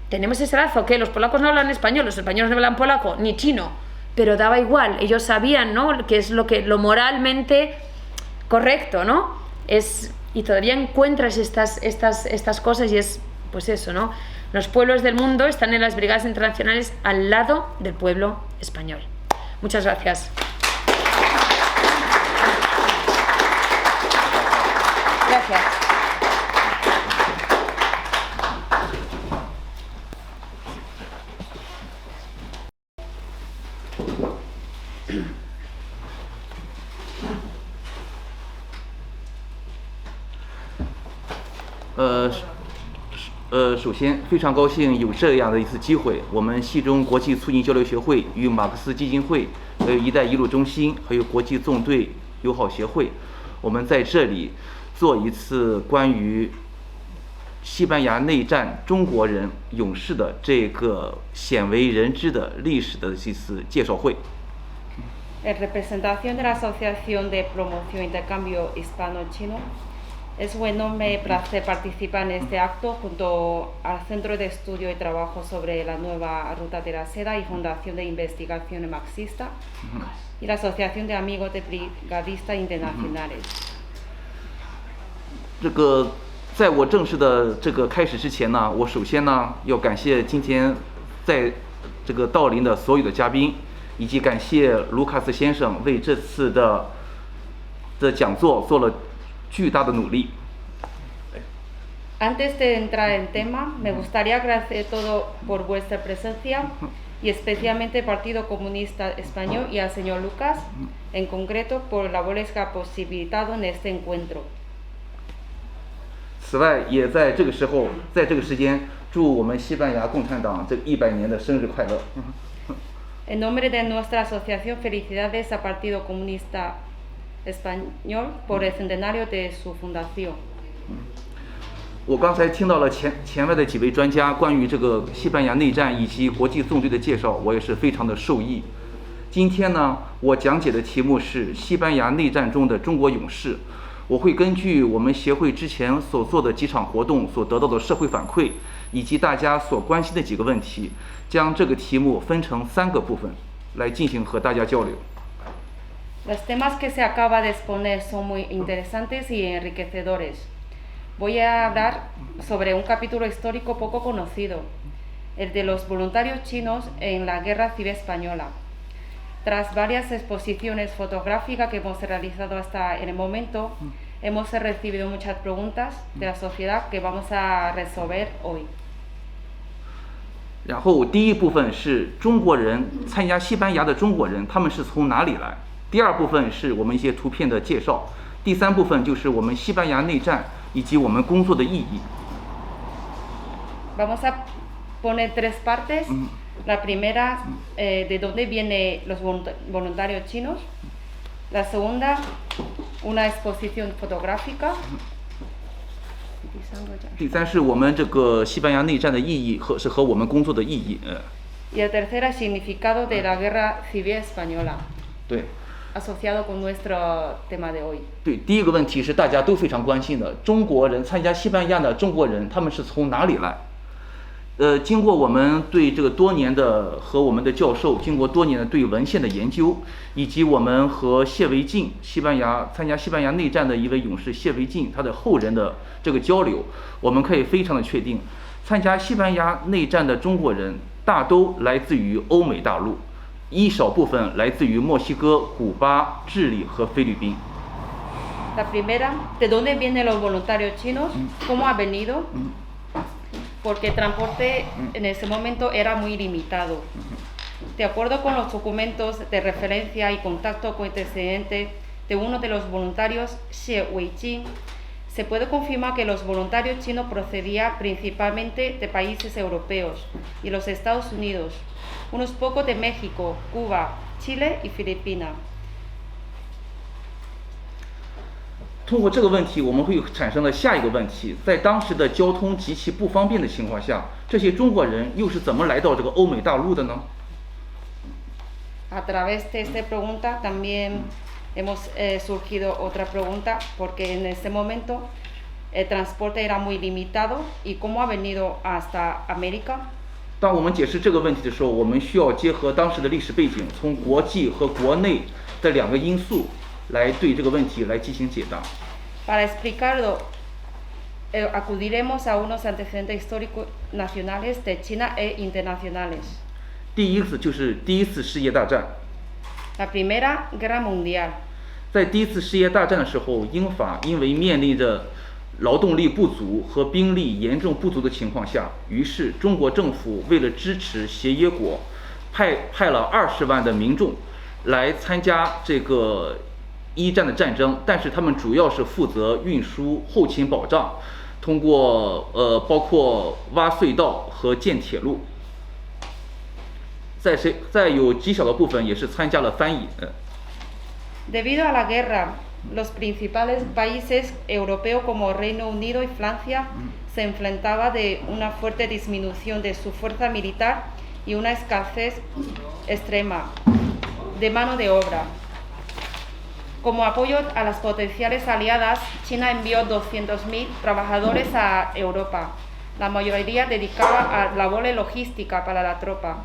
Tenemos ese lazo, que los polacos no hablan español, los españoles no hablan polaco, ni chino, pero daba igual. Ellos sabían, ¿no?, que es lo moralmente correcto, ¿no? Y todavía encuentras estas cosas y es, pues eso, ¿no? Los pueblos del mundo están en las brigadas internacionales al lado del pueblo español. Muchas gracias. Gracias. 首先非常高兴有这样的一次机会，我们西中国际促进交流协会与马克思基金会、还有“一带一路”中心，还有国际纵队友好协会，我们在这里做一次关于西班牙内战中国人勇士的这个鲜为人知的历史的这次介绍会。 En representación de la Asociación de Promoción e Intercambio Hispano-Chino, es un enorme placer participar en este acto junto al Centro de Estudio y Trabajo sobre la Nueva Ruta de la Seda y Fundación de Investigación Marxista y la Asociación de Amigos de Brigadistas Internacionales. 在我正式的开始之前呢，我首先呢要感谢今天在到临的所有的嘉宾，以及感谢卢卡斯先生为这次的讲座做了巨大的努力。 Antes de entrar en tema, me gustaría agradecer todo por vuestra presencia y especialmente al Partido Comunista Español y al señor Lucas, en concreto por labores que ha posibilitado en este encuentro. 此外，也在这个时候，在这个时间，祝我们西班牙共产党这100年的生日快乐。 En nombre de nuestra asociación, felicidades al Partido Comunista Español por el centenario de su fundación. 我刚才听到了前面的几位专家关于这个西班牙内战以及国际纵队的介绍，我也是非常的受益。今天呢，我讲解的题目是西班牙内战中的中国勇士。我会根据我们协会之前所做的几场活动所得到的社会反馈，以及大家所关心的几个问题，将这个题目分成3个部分来进行和大家交流。 Los temas que se acaba de exponer son muy interesantes y enriquecedores. Voy a hablar sobre un capítulo histórico poco conocido, el de los voluntarios chinos en la Guerra Civil Española. Tras varias exposiciones fotográficas que hemos realizado hasta en el momento, hemos recibido muchas preguntas de la sociedad que vamos a resolver hoy. 然后第一部分是中国人参加西班牙的中国人，他们是从哪里来？第二部分是我们一些图片的介绍，第三部分就是我们西班牙内战以及我们工作的意义。Vamos a poner tres partes. La primera, de dónde vienen los voluntarios chinos. La segunda, una exposición fotográfica. 第三是我们这个西班牙内战的意义和我们工作的意义。Y la tercera, significado de la guerra civil española. 对。asociado con nuestro tema de hoy. 对，第一个问题是大家都非常关心的，中国人参加西班牙的中国人，他们是从哪里来？经过我们对这个多年的和我们的教授经过多年的对文献的研究，以及我们和谢维进参加西班牙内战的一位勇士谢维进他的后人的这个交流，我们可以非常的确定，参加西班牙内战的中国人大都来自于欧美大陆。一少部分来自于墨西哥、古巴、智利和菲律宾。La primera, ¿de dónde vienen los voluntarios chinos? ¿Cómo ha venido? Porque el transporte en ese momento era muy limitado. De acuerdo con los documentos de referencia y contacto con antecedente de uno de los voluntarios, Xie Weijing, se puede confirmar que los voluntarios chinos procedían principalmente de países europeos y los Estados Unidos, unos pocos de México, Cuba, Chile y Filipinas. 通过这个问题，我们会产生了下一个问题：在当时的交通极其不方便的情况下，这些中国人又是怎么来到这个欧美大陆的呢？ A través de esta pregunta también hemos surgido otra pregunta, porque en ese momento el transporte era muy limitado y cómo ha venido hasta América. 当我们解释这个问题的时候，我们需要结合当时的历史背景，从国际和国内的两个因素来对这个问题来进行解答。 Para explicarlo, acudiremos a unos antecedentes históricos nacionales de China e internacionales. 第一次就是第一次世界大战。 La Primera Guerra Mundial. 在第一次世界大战的时候，英法因为面临着劳动力不足和兵力严重不足的情况下，于是中国政府为了支持协约国，派了20万的民众来参加这个一战的战争，但是他们主要是负责运输、后勤保障，通过包括挖隧道和建铁路。在有极小的部分也是参加了翻译。Debido a la guerra, los principales países europeos como Reino Unido y Francia se enfrentaban de una fuerte disminución de su fuerza militar y una escasez extrema de mano de obra. Como apoyo a las potenciales aliadas, China envió 200.000 trabajadores a Europa, la mayoría dedicada a labores logísticas para la tropa,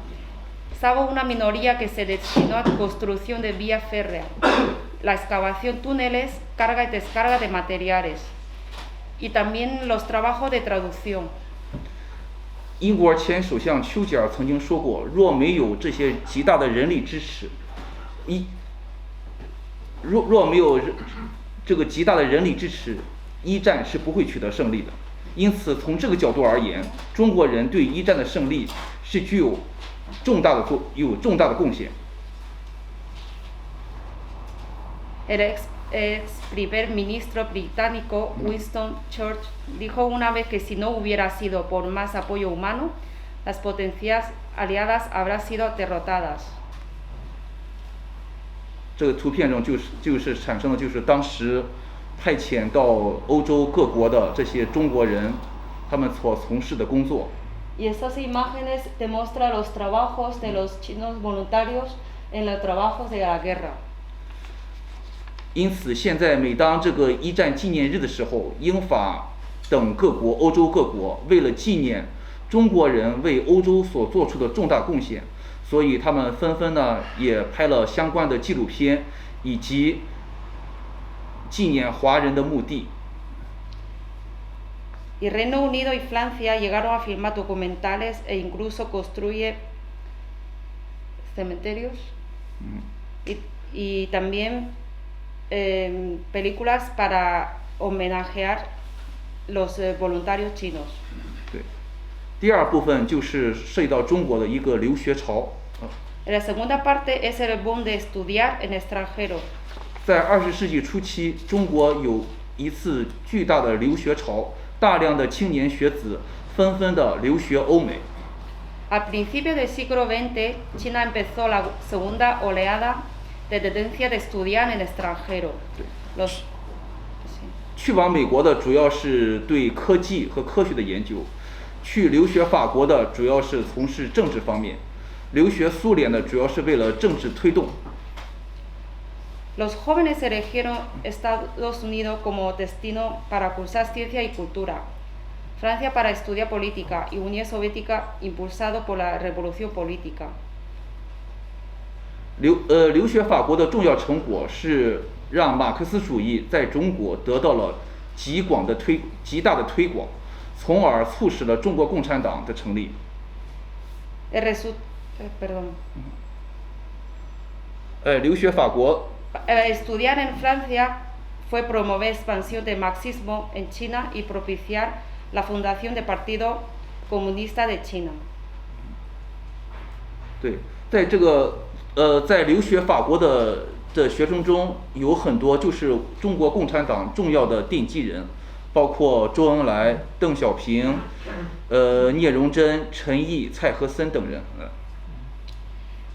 salvo una minoría que se destinó a construcción de vías férreas, la excavación de túneles, carga y descarga de materiales, y también los trabajos de traducción. 英国前首相丘吉尔曾经说过，若没有这些极大的人力支持，若没有这个极大的人力支持，一战是不会取得胜利的。因此，从这个角度而言，中国人对一战的胜利是具有重大的贡献。 El ex primer ministro británico Winston Churchill dijo una vez que si no hubiera sido por más apoyo humano, las potencias aliadas habrían sido derrotadas. 这个图片中就是产生的就是当时派遣到欧洲各国的这些中国人，他们所从事的工作。 Y estas imágenes demuestran los trabajos de los chinos voluntarios en los trabajos de la guerra. 因此，现在每当这个一战纪念日的时候，英法等各国、欧洲各国为了纪念中国人为欧洲所做出的重大贡献，所以他们纷纷呢也拍了相关的纪录片，以及纪念华人的墓地。 Y Reino Unido y Francia llegaron a filmar documentales e incluso construye cementerios y también películas para homenajear los voluntarios chinos. 对，第二部分就是涉及到中国的一个留学潮。La segunda parte es el boom de estudiar en extranjero. 在20世纪初期，中国有一次巨大的留学潮，大量的青年学子纷纷的留学欧美。Al principio del siglo XX, China empezó la segunda oleada de tendencia de estudiar en extranjero. 去往美国的主要是对科技和科学的研究，去留学法国的主要是从事政治方面，留学苏联的主要是为了政治推动。Los jóvenes eligieron Estados Unidos como destino para cursar ciencia y cultura, Francia para estudiar política y Unión Soviética impulsado por la revolución política. 留学法国的重要成果是让马克思主义在中国得到了极大的推广，从而促使了中国共产党的成立。留学法国。Estudiar en Francia fue promover expansión del marxismo en China y propiciar la fundación del Partido Comunista de China. 对，在这个在留学法国的学生中，有很多就是中国共产党重要的奠基人，包括周恩来、邓小平、聂荣臻、陈毅、蔡和森等人。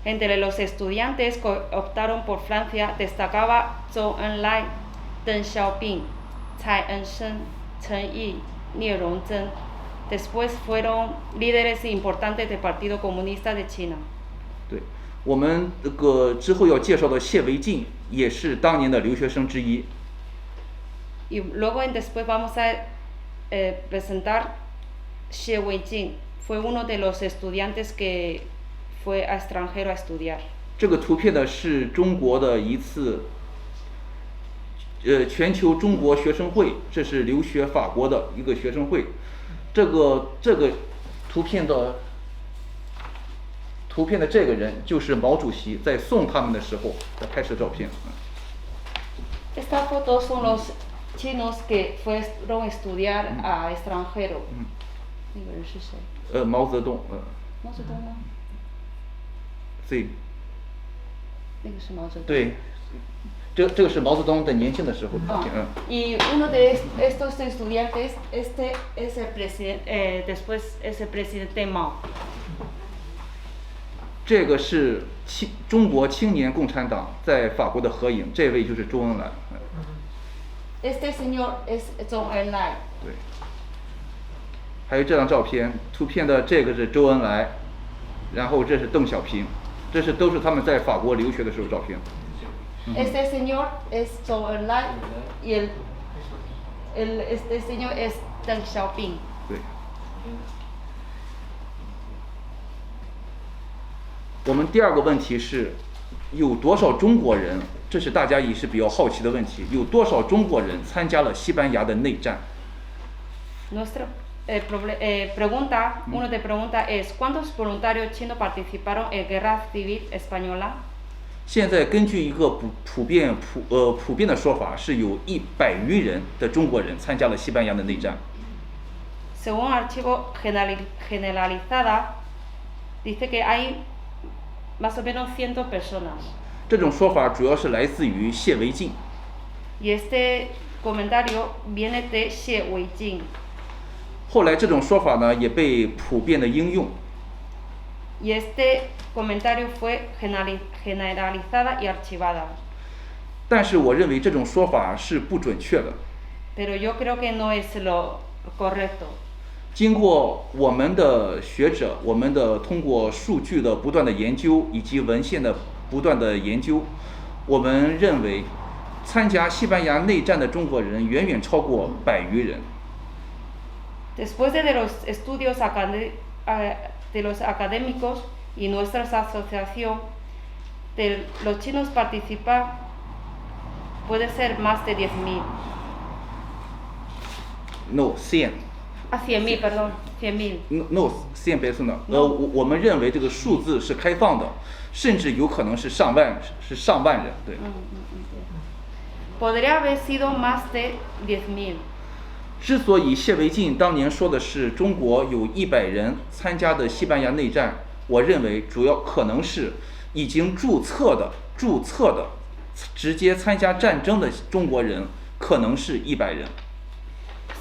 Entre los estudiantes que optaron por Francia destacaba Zhou Enlai, Deng Xiaoping, Tsai Ing-wen, Chen Yi, Nie Rongzhen. Después fueron líderes importantes del Partido Comunista de China. 对，我们这个之后要介绍的谢维进也是当年的留学生之一。Y luego después vamos a presentar Xie Weijing, fue uno de los estudiantes que fue a extranjero a estudiar. 这个图片呢是中国的一次全球中国学生会，这是留学法国的一个学生会。这个图片的这个人就是毛主席在送他们的时候的拍摄照片。Estas fotos son los chinos que fueron a estudiar a extranjero. 那个人是谁？毛泽东。毛泽东吗？对。那个是毛泽东。对，这个是毛泽东的年轻的时候的照片。Y uno de estos estudiantes, este es el presidente, después es el presidente Mao. 这个是中国青年共产党在法国的合影，这位就是周恩来。Este señor es Zhou Enlai. 对。还有这张照片，图片的这个是周恩来，然后这是邓小平，都是他们在法国留学的时候照片。Este señor es Zhou Enlai y este señor es Deng Xiaoping. 对。我们第二个问题是，有多少中国人？这是大家也是比较好奇的问题，有多少中国人参加了西班牙的内战？ Nuestra uno de pregunta es ¿cuántos voluntarios chinos participaron en guerra civil española? 现在根据一个普遍的说法，是有100余人的中国人参加了西班牙的内战。 Según archivo generalizada, dice que hay más o menos 100 personas. 这种说法主要是来自于谢维进。 Y este comentario viene de Xie Weijing. 后来这种说法呢也被普遍的应用。 Y este comentario fue generalizada y archivada. 但是我认为这种说法是不准确的。 Pero yo creo que no es lo correcto. 经过我们的学者，我们的通过数据的不断的研究以及文献的不断的研究，我们认为参加西班牙内战的中国人远远超过100余人。 Después de los estudios de los académicos y nuestra asociación, de los chinos participan puede ser más de 10.000. No, 100. 100.000, perdón, 100.000. No, 100 personas. 我们认为这个数字是开放的，甚至有可能是上万人。对。Podría haber sido más de 10.000. 之所以谢维进当年说的是中国有100人参加的西班牙内战，我认为主要可能是已经注册的直接参加战争的中国人可能是100人。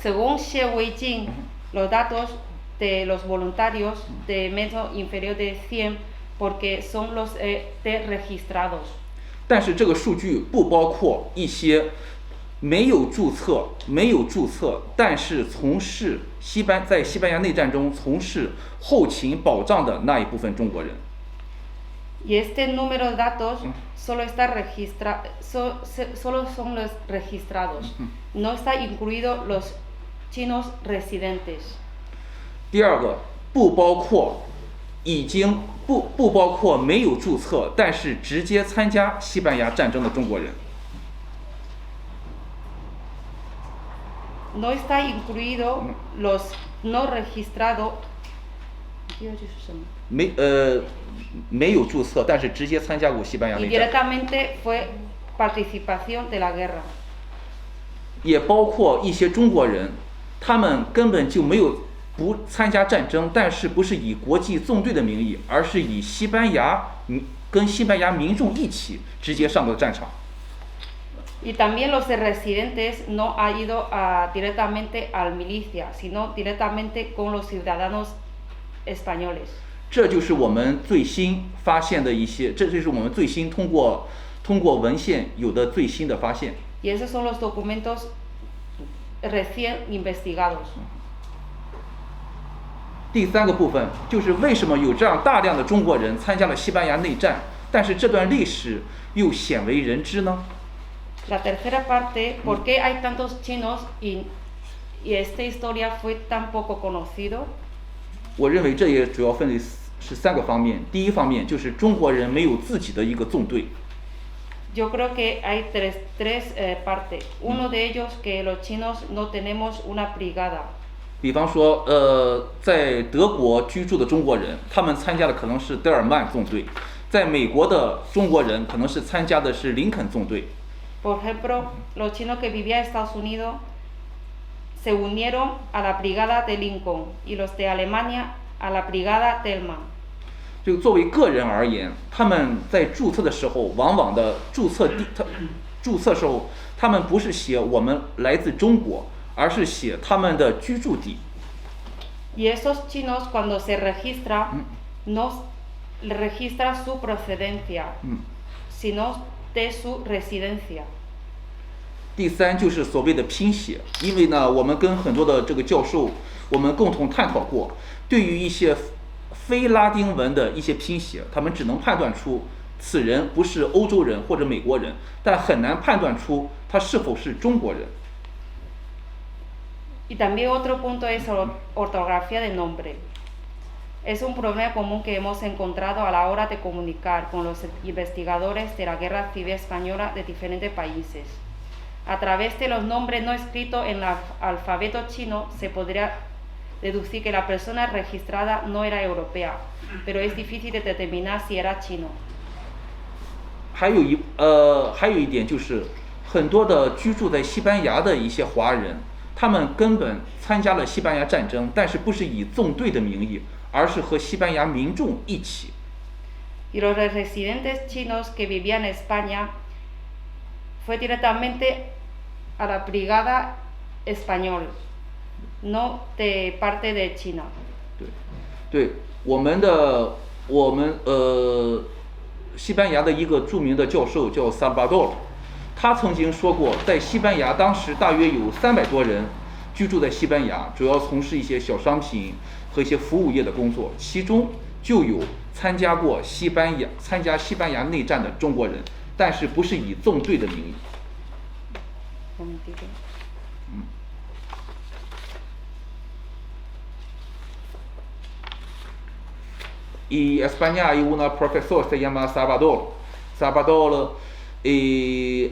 Según Xie Weijing, los datos de los voluntarios de menos inferior de 100 porque son los registrados. 但是这个数据不包括一些没有注册，但是从事在西班牙内战中从事后勤保障的那一部分中国人。Y este número de datos solo son los registrados, no está incluido los chinos residentes. 第二个，不包括没有注册但是直接参加西班牙战争的中国人。No está incluido los no registrados. 没有注册但是直接参加过西班牙内战。Directamente fue participación de la guerra. 也包括一些中国人，他们根本就没有不参加战争，但是不是以国际纵队的名义，而是以跟西班牙民众一起直接上过战场。Y también los residentes no han ido directamente al milicia, sino directamente con los ciudadanos españoles. 这就是我们最新发现的一些，这就是我们最新通过文献有的最新的发现。Y esos son los documentos recién investigados. 第三个部分就是为什么有这样大量的中国人参加了西班牙内战，但是这段历史又鲜为人知呢？ La tercera parte, ¿por qué hay tantos chinos y esta historia fue tan poco conocido? 我认为这也主要分为是3个方面。第一方面就是中国人没有自己的一个纵队。 Yo creo que hay tres partes. Uno de ellos que los chinos no tenemos una brigada. 比方说，在德国居住的中国人，他们参加的可能是德尔曼纵队；在美国的中国人可能是参加的是林肯纵队。 Por ejemplo, los chinos que vivían en Estados Unidos se unieron a la brigada de Lincoln y los de Alemania a la brigada Thelma. 就作为个人而言，他们在注册的时候，往往的注册时候，他们不是写我们来自中国，而是写他们的居住地。 Y esos chinos cuando se registra no registra su procedencia, sino de su residencia. 第三就是所谓的拼写，因为呢，我们跟很多的这个教授，我们共同探讨过，对于一些非拉丁文的一些拼写，他们只能判断出此人不是欧洲人或者美国人，但很难判断出他是否是中国人。 Y también otro punto es la ortografía de nombre. Es un problema común que hemos encontrado a la hora de comunicar con los investigadores de la Guerra Civil Española de diferentes países. A través de los nombres no escritos en el alfabeto chino se podría deducir que la persona registrada no era europea, pero es difícil de determinar si era chino. 还有一点就是，很多的居住在西班牙的一些华人，他们根本参加了西班牙战争，但是不是以纵队的名义，而是和西班牙民众一起。 Y los residentes chinos que vivían en España fue directamente a la brigada española, no de parte de China. 对，西班牙的一个著名的教授叫萨尔巴多，他曾经说过，在西班牙当时大约有300多人居住在西班牙，主要从事一些小商品和一些服务业的工作，其中就有参加西班牙内战的中国人，但是不是以纵队的名义。Y España hay un profesor se llama Salvador. Salvador y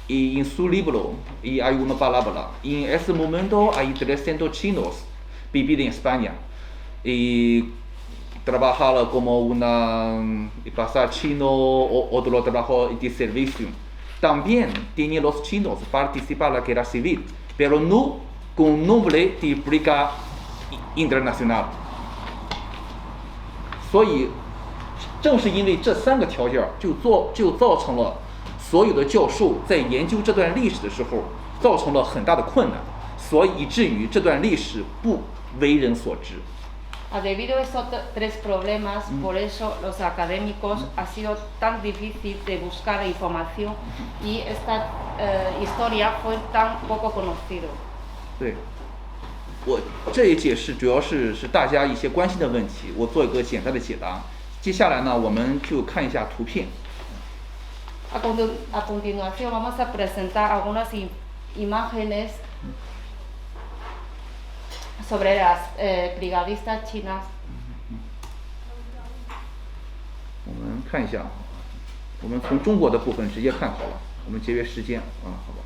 en su libro y hay una palabra. En ese momento hay 300 chinos viviendo en España y trabajaba como una pasar chino o otro trabajo de servicio. También tenían los chinos participar en la guerra civil, pero no con nombre de Brigada Internacional。所以，正是因为这3个条件，就造成了所有的教授在研究这段历史的时候，造成了很大的困难，所以以至于这段历史不为人所知。Debido a esos 3 problemas, por eso los académicos ha sido tan difícil de buscar información y esta historia fue tan poco conocido. 对，我这一解释主要是大家一些关心的问题，我做一个简单的解答。接下来呢，我们就看一下图片。A continuación vamos a presentar algunas imágenes sobre las brigadistas chinas. 我们看一下，我们从中国的部分直接看好了，我们节约时间啊，好吧。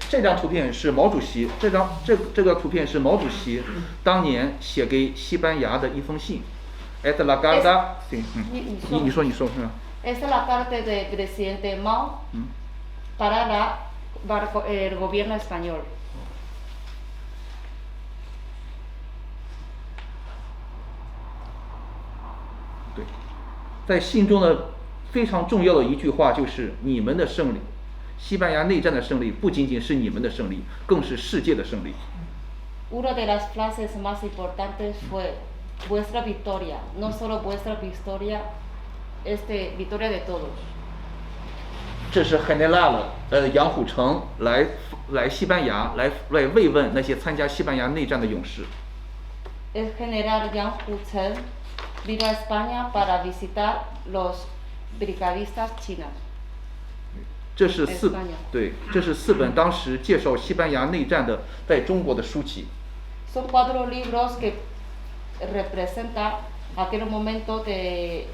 这张图片是毛主席，这个图片是毛主席当年写给西班牙的一封信。Es la carta， 你说是吧？ Esta es la carta del presidente Mao para el gobierno español. 对，在信中的非常重要的一句话就是你们的胜利。西班牙内战的胜利不仅仅是你们的胜利，更是世界的胜利。Una de las frases más importantes fue vuestra victoria, no solo vuestra victoria, victoria de todos. 这是 General 杨虎城来西班牙来慰问那些参加西班牙内战的勇士。El general Yang Hucheng vino a España para visitar los brigadistas chinos. 这是4本当时介绍西班牙内战的在中国的书籍。Son 4 libros que representan aquel momento de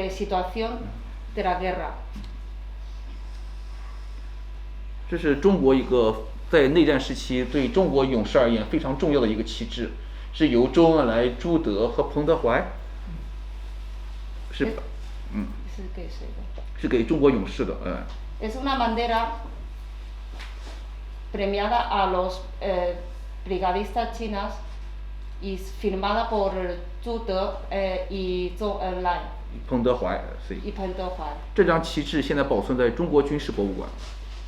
situación de la guerra. 这是中国一个在内战时期对中国勇士而言非常重要的一个旗帜，是由周恩来、朱德和彭德怀是给谁的？是给中国勇士的。Es una bandera premiada a los brigadistas chinas y firmada por Zhu De y Zhou Enlai. 彭德怀，这张旗帜现在保存在中国军事博物馆。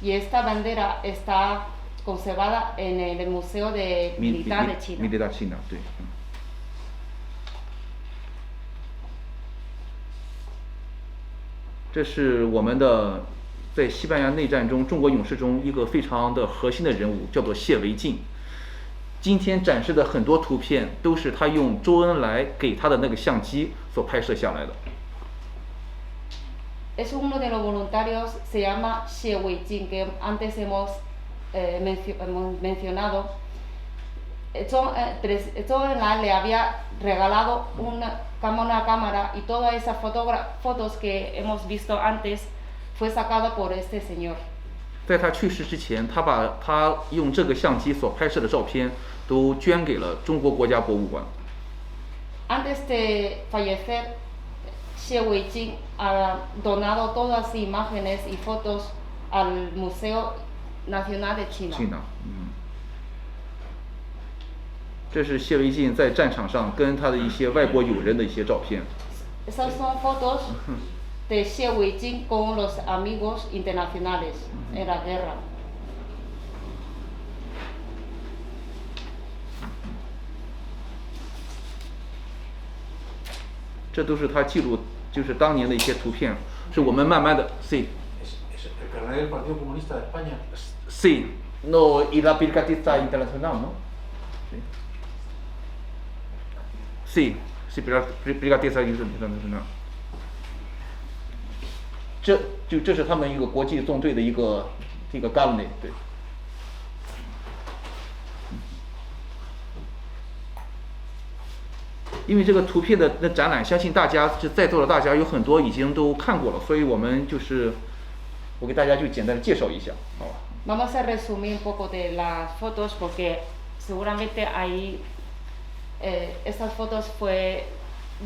Y esta bandera está conservada en el Museo Militar de China. Militar China， 对。这是我们的在西班牙内战中中国勇士中一个非常的核心的人物，叫做谢维进。今天展示的很多图片都是他用周恩来给他的那个相机所拍摄下来的。Es uno de los voluntarios, se llama Xie Weijing, que antes hemos mencionado. Zhou Enlai le había regalado una cámara y todas esas fotos que hemos visto antes fue sacada por este señor. 在他去世之前，他把他用这个相机所拍摄的照片都捐给了中国国家博物馆。Antes de fallecer, Xie Weijing ha donado todas las imágenes y fotos al Museo Nacional de China. 这是谢维进在战场上跟他的一些外国友人的一些照片。Esas son fotos de Xie Weijing con los amigos internacionales en la guerra. 这都是他记录，就是当年的一些图片，是我们慢慢的。Sí. El carnet del Partido Comunista de España. Sí. No, y la brigadista internacional, ¿no? Sí, sí, brigadista internacional. 这是他们一个国际纵队的一个纲领，对。因为这个图片的展览，相信大家在座的大家有很多已经都看过了，所以我给大家就简单的介绍一下，好吧。Vamos a resumir un poco de las fotos porque seguramente ahí estas fotos fue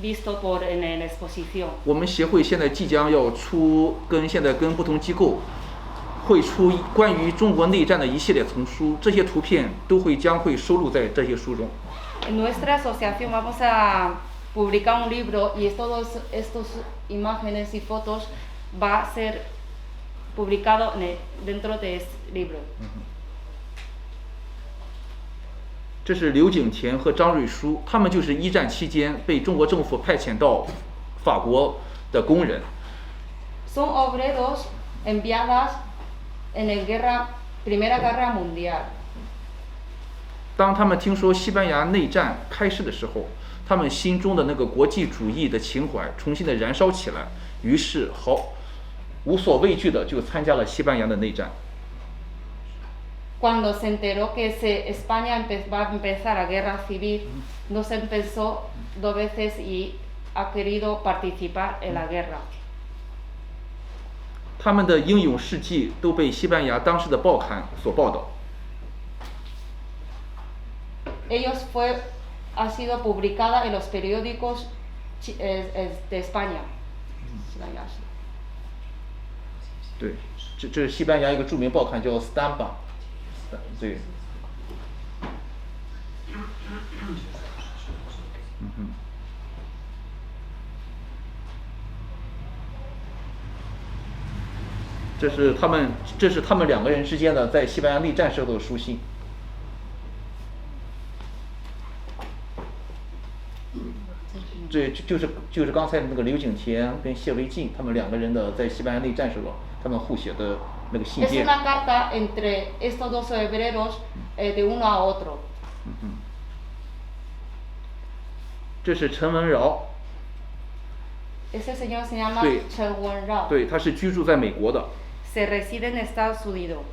visto en la exposición. 我们协会现在即将要现在跟不同机构会出关于中国内战的一系列丛书，这些图片将会收录在这些书中。En nuestra asociación vamos a publicar un libro y todas estas imágenes y fotos va a ser publicado dentro de este libro. 这是刘景田和张瑞书，他们就是一战期间被中国政府派遣到法国的工人。Son obreros enviados en la Primera Guerra Mundial. 当他们听说西班牙内战开始的时候，他们心中的那个国际主义的情怀重新的燃烧起来，于是无所畏惧的就参加了西班牙的内战。Cuando se enteró que España va a empezar la guerra civil, no se pensó dos veces y ha querido participar en la guerra. 他们的英勇事迹都被西班牙当时的报刊所报道。Ellos ha sido publicada en los periódicos de España. 对，这是西班牙一个著名报刊叫《Stampa》。对。这是他们两个人之间的在西班牙内战时候的书信。这就是刚才那个刘景田跟谢维进他们两个人的在西班牙内战时候他们互写的那个信件。Es una carta entre estos dos obreros de uno a otro. 这是陈文饶。Ese señor se llama Chen Wenrao. 对，他是居住在美国的。Se reside en Estados Unidos.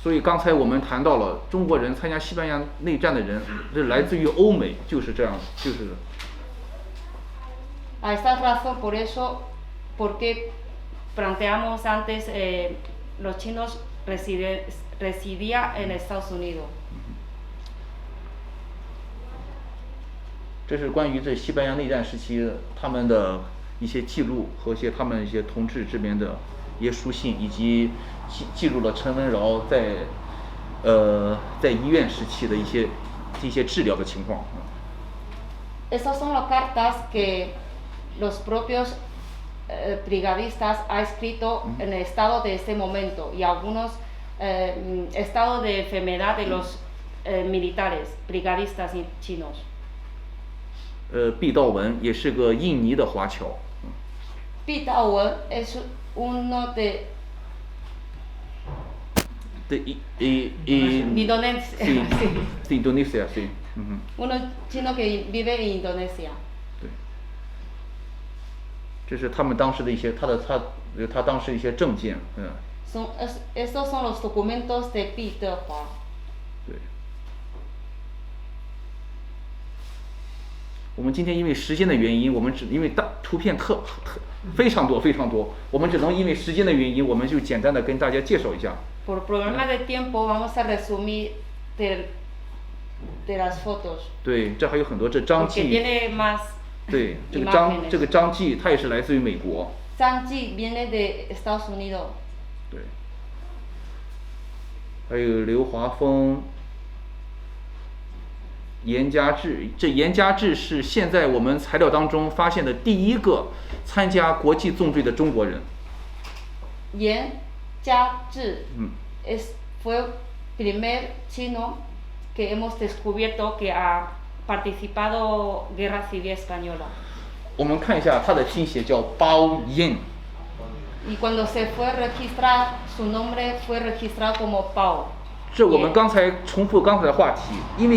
所以刚才我们谈到了中国人参加西班牙内战的人是来自于欧美，就是这样，就是。A esta razón, por eso, porque planteamos antes, los chinos residían en Estados Unidos. 这是关于这西班牙内战时期他们的一些记录和他们一些同志这边的一些书信，以及记录了陈文饶在医院时期的一些治疗的情况。Esas son las cartas que los propios brigadistas han escrito en el estado de este momento y algunos estados de enfermedad de los militares, brigadistas chinos. 毕道文也是个印尼的华侨。毕道文 es uno de Indonesia. Sí, Indonesia, sí. Uno chino que vive en Indonesia. 对。这是他们当时的一些他当时的一些证件，Estos son los documentos de Peter Hua. 对。我们今天因为时间的原因，因为图片非常多，我们只能因为时间的原因，我们就简单的跟大家介绍一下。Por problema de tiempo, vamos a resumir de las fotos. 对，这还有很多张记。Porque tiene más. 对，这个张记，它也是来自于美国。张记 viene de Estados Unidos. 对。还有刘华峰。严家志，这严家志是现在我们材料当中发现的第一个参加国际纵队的中国人。严家志fue el primer chino que hemos descubierto que ha participado Guerra Civil Española. 我们看一下他的拼写叫包彦。Y cuando se fue a registrar, su nombre fue registrado como Pao. 这我们刚才重复刚才的话题，因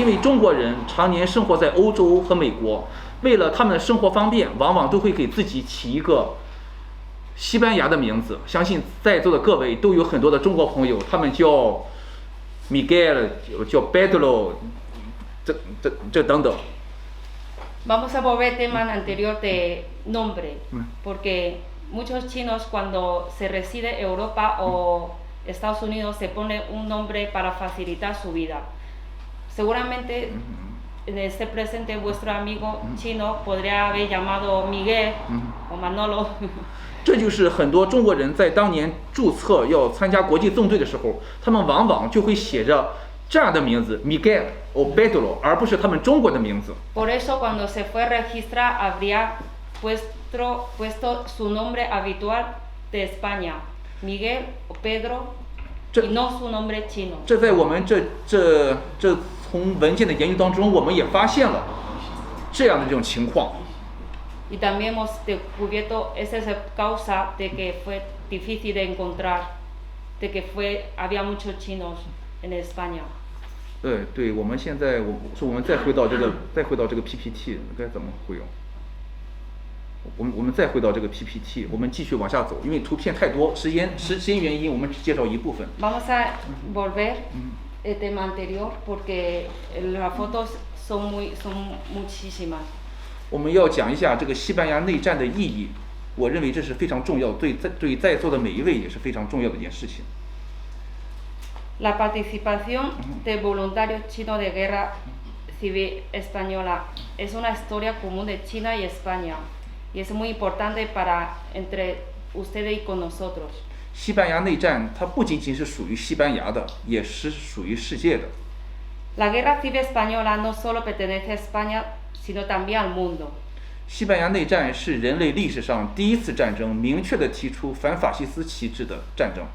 为中国人常年生活在欧洲和美国，为了他们的生活方便，往往都会给自己起一个西班牙的名字。相信在座的各位都有很多的中国朋友，他们叫 Miguel， 叫 Pedro， 这等等。Vamos a volver al tema anterior de nombre, porque muchos chinos cuando se reside en Europa o Estados Unidos se pone un nombre para facilitar su vida. Seguramente en este presente vuestro amigo chino podría haber llamado Miguel o Manolo. 这就是很多中国人在当年注册要参加国际纵队的时候，他们往往就会写着这样的名字 Miguel o Pedro， 而不是他们中国的名字。 Por eso cuando se fue a registrar habría puesto su nombre habitual de España, Miguel o Pedro, y no su nombre chino. 这在我们这从文件的研究当中，我们也发现了这样的这种情况。 Y también hemos descubierto esa causa de que fue difícil de encontrar, de que había muchos chinos en España. 对，我们现在我们再回到这个 PPT 该怎么回应？我们再回到这个 PPT， 我们继续往下走，因为图片太多，时间原因，我们只介绍一部分。 Vamos a volver el tema anterior porque las fotos son muchísimas. 我们要讲一下这个西班牙内战的意义，我认为这是非常重要，对在座的每一位也是非常重要的一件事情。 La participación de voluntarios chinos de guerra civil española es una historia común de China y España y es muy importante para entre ustedes y con nosotros. 西班牙内战它不仅仅是属于西班牙的，也是属于世界的。 La guerra civil española no solo pertenece a España, sino también al mundo. 西班牙内战是人类历史上第一次战争，明确地提出反法西斯旗帜的战争。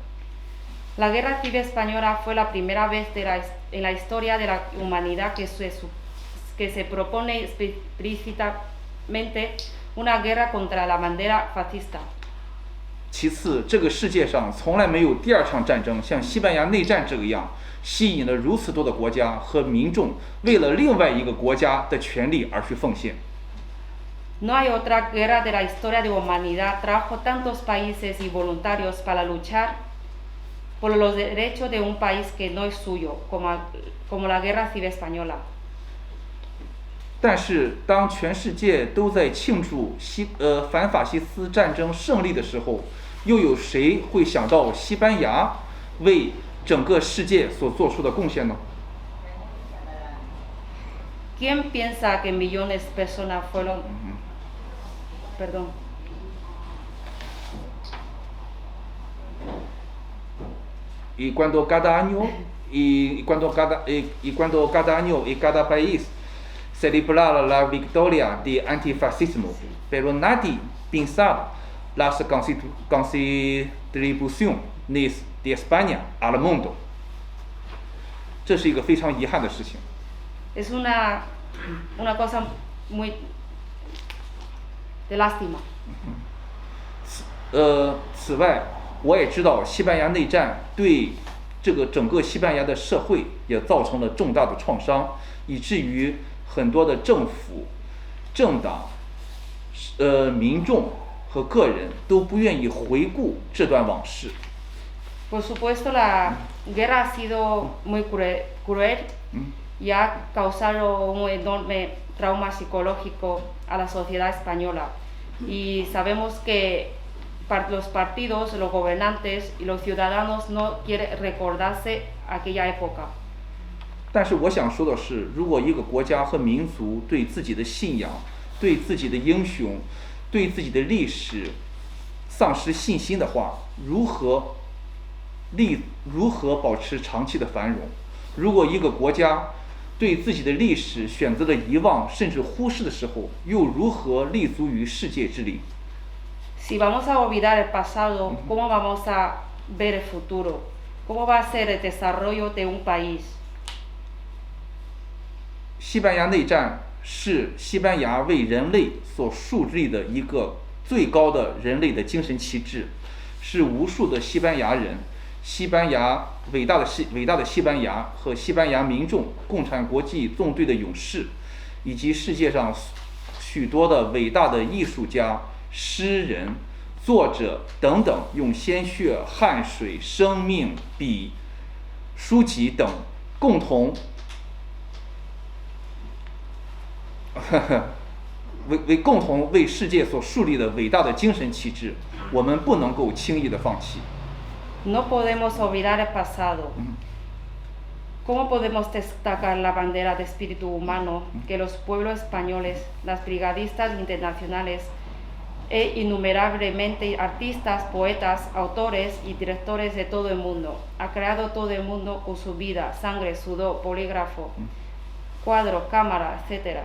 La guerra civil española fue la primera vez en la historia de la humanidad que se propone explícitamente una guerra contra la bandera fascista. 其次，这个世界上从来没有第二场战争像西班牙内战这个样，吸引了如此多的国家和民众为了另外一个国家的权利而去奉献。 No hay otra guerra de la historia de la humanidad trajo tantos países y voluntarios para luchar por los derechos de un país que no es suyo, como la guerra civil española. 但是，当全世界都在庆祝反法西斯战争胜利的时候，又有谁会想到西班牙为整个世界所做出的贡献呢？ ¿Quién piensa que millones de personas fueron... Perdón. Y cuando cada año y cuando cada año y cada país celebra la victoria del antifascismo, pero nadie pensaba las contribuciones de España al mundo. 这是一个非常遗憾的事情。 Es una cosa muy de lástima. 此外，我也知道西班牙内战对这个整个西班牙的社会也造成了重大的创伤，以至于很多的政府、政党、民众和个人都不愿意回顾这段往事。 Por supuesto, la guerra ha sido muy cruel y ha causado un enorme trauma psicológico a la sociedad española. Y sabemos que los partidos, los gobernantes y los ciudadanos no quieren recordarse aquella época. 但是我想说的是，如果一个国家和民族对自己的信仰、对自己的英雄、对自己的历史丧失信心的话，如何保持长期的繁荣？如果一个国家对自己的历史选择了遗忘甚至忽视的时候，又如何立足于世界之林？ Si vamos a olvidar el pasado, ¿cómo vamos a ver el futuro? ¿Cómo va a ser el desarrollo de un país? 西班牙内战是西班牙为人类所树立的一个最高的人类的精神旗帜，是无数的西班牙人、西班牙伟大的西班牙和西班牙民众、共产国际纵队的勇士，以及世界上许多的伟大的艺术家、诗人、作者等等，用鲜血、汗水、生命、笔、书籍等共同为世界所树立的伟大的精神旗帜，我们不能够轻易的放弃。 No podemos olvidar el pasado. ¿Cómo podemos destacar la bandera de espíritu humano que los pueblos españoles, las brigadistas internacionales e innumerablemente artistas, poetas, autores y directores de todo el mundo ha creado todo el mundo con su vida, sangre, sudor, polígrafo, cuadro, cámara, etc.？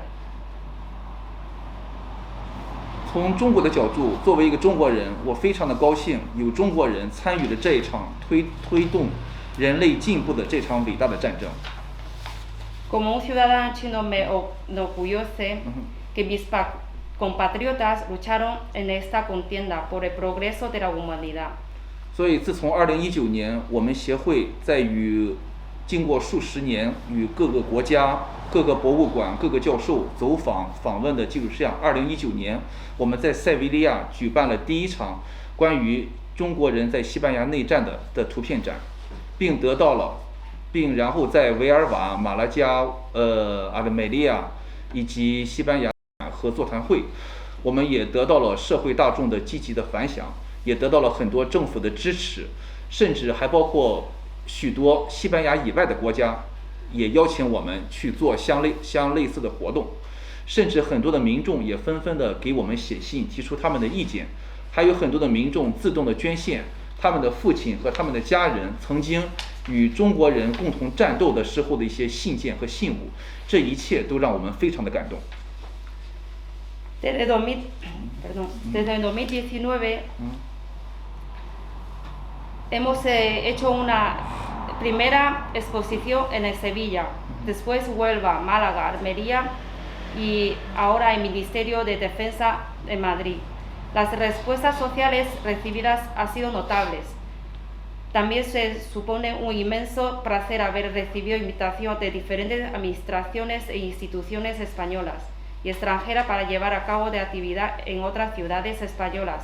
从中国的角度，作为一个中国人，我非常的高兴有中国人参与了这一场推动人类进步的这场伟大的战争。Como un ciudadano chino me enorgullece que mis compatriotas lucharon en esta contienda por el progreso de la humanidad。所以，自从2019年，我们协会经过数十年与各个国家、各个博物馆、各个教授访问的基础上，2019年我们在塞维利亚举办了第一场关于中国人在西班牙内战的图片展，然后在维尔瓦、马拉加、阿德美利亚以及西班牙和座谈会，我们也得到了社会大众的积极的反响，也得到了很多政府的支持，甚至还包括许多西班牙以外的国家也邀请我们去做相类似的活动，甚至很多的民众也纷纷的给我们写信提出他们的意见，还有很多的民众自动的捐献他们的父亲和他们的家人曾经与中国人共同战斗的时候的一些信件和信物，这一切都让我们非常的感动。Desde 2019 hemos hecho una primera exposición en Sevilla, después Huelva, Málaga, Almería y ahora el Ministerio de Defensa de Madrid. Las respuestas sociales recibidas han sido notables. También se supone un inmenso placer haber recibido invitación de diferentes administraciones e instituciones españolas y extranjeras para llevar a cabo de actividad en otras ciudades españolas,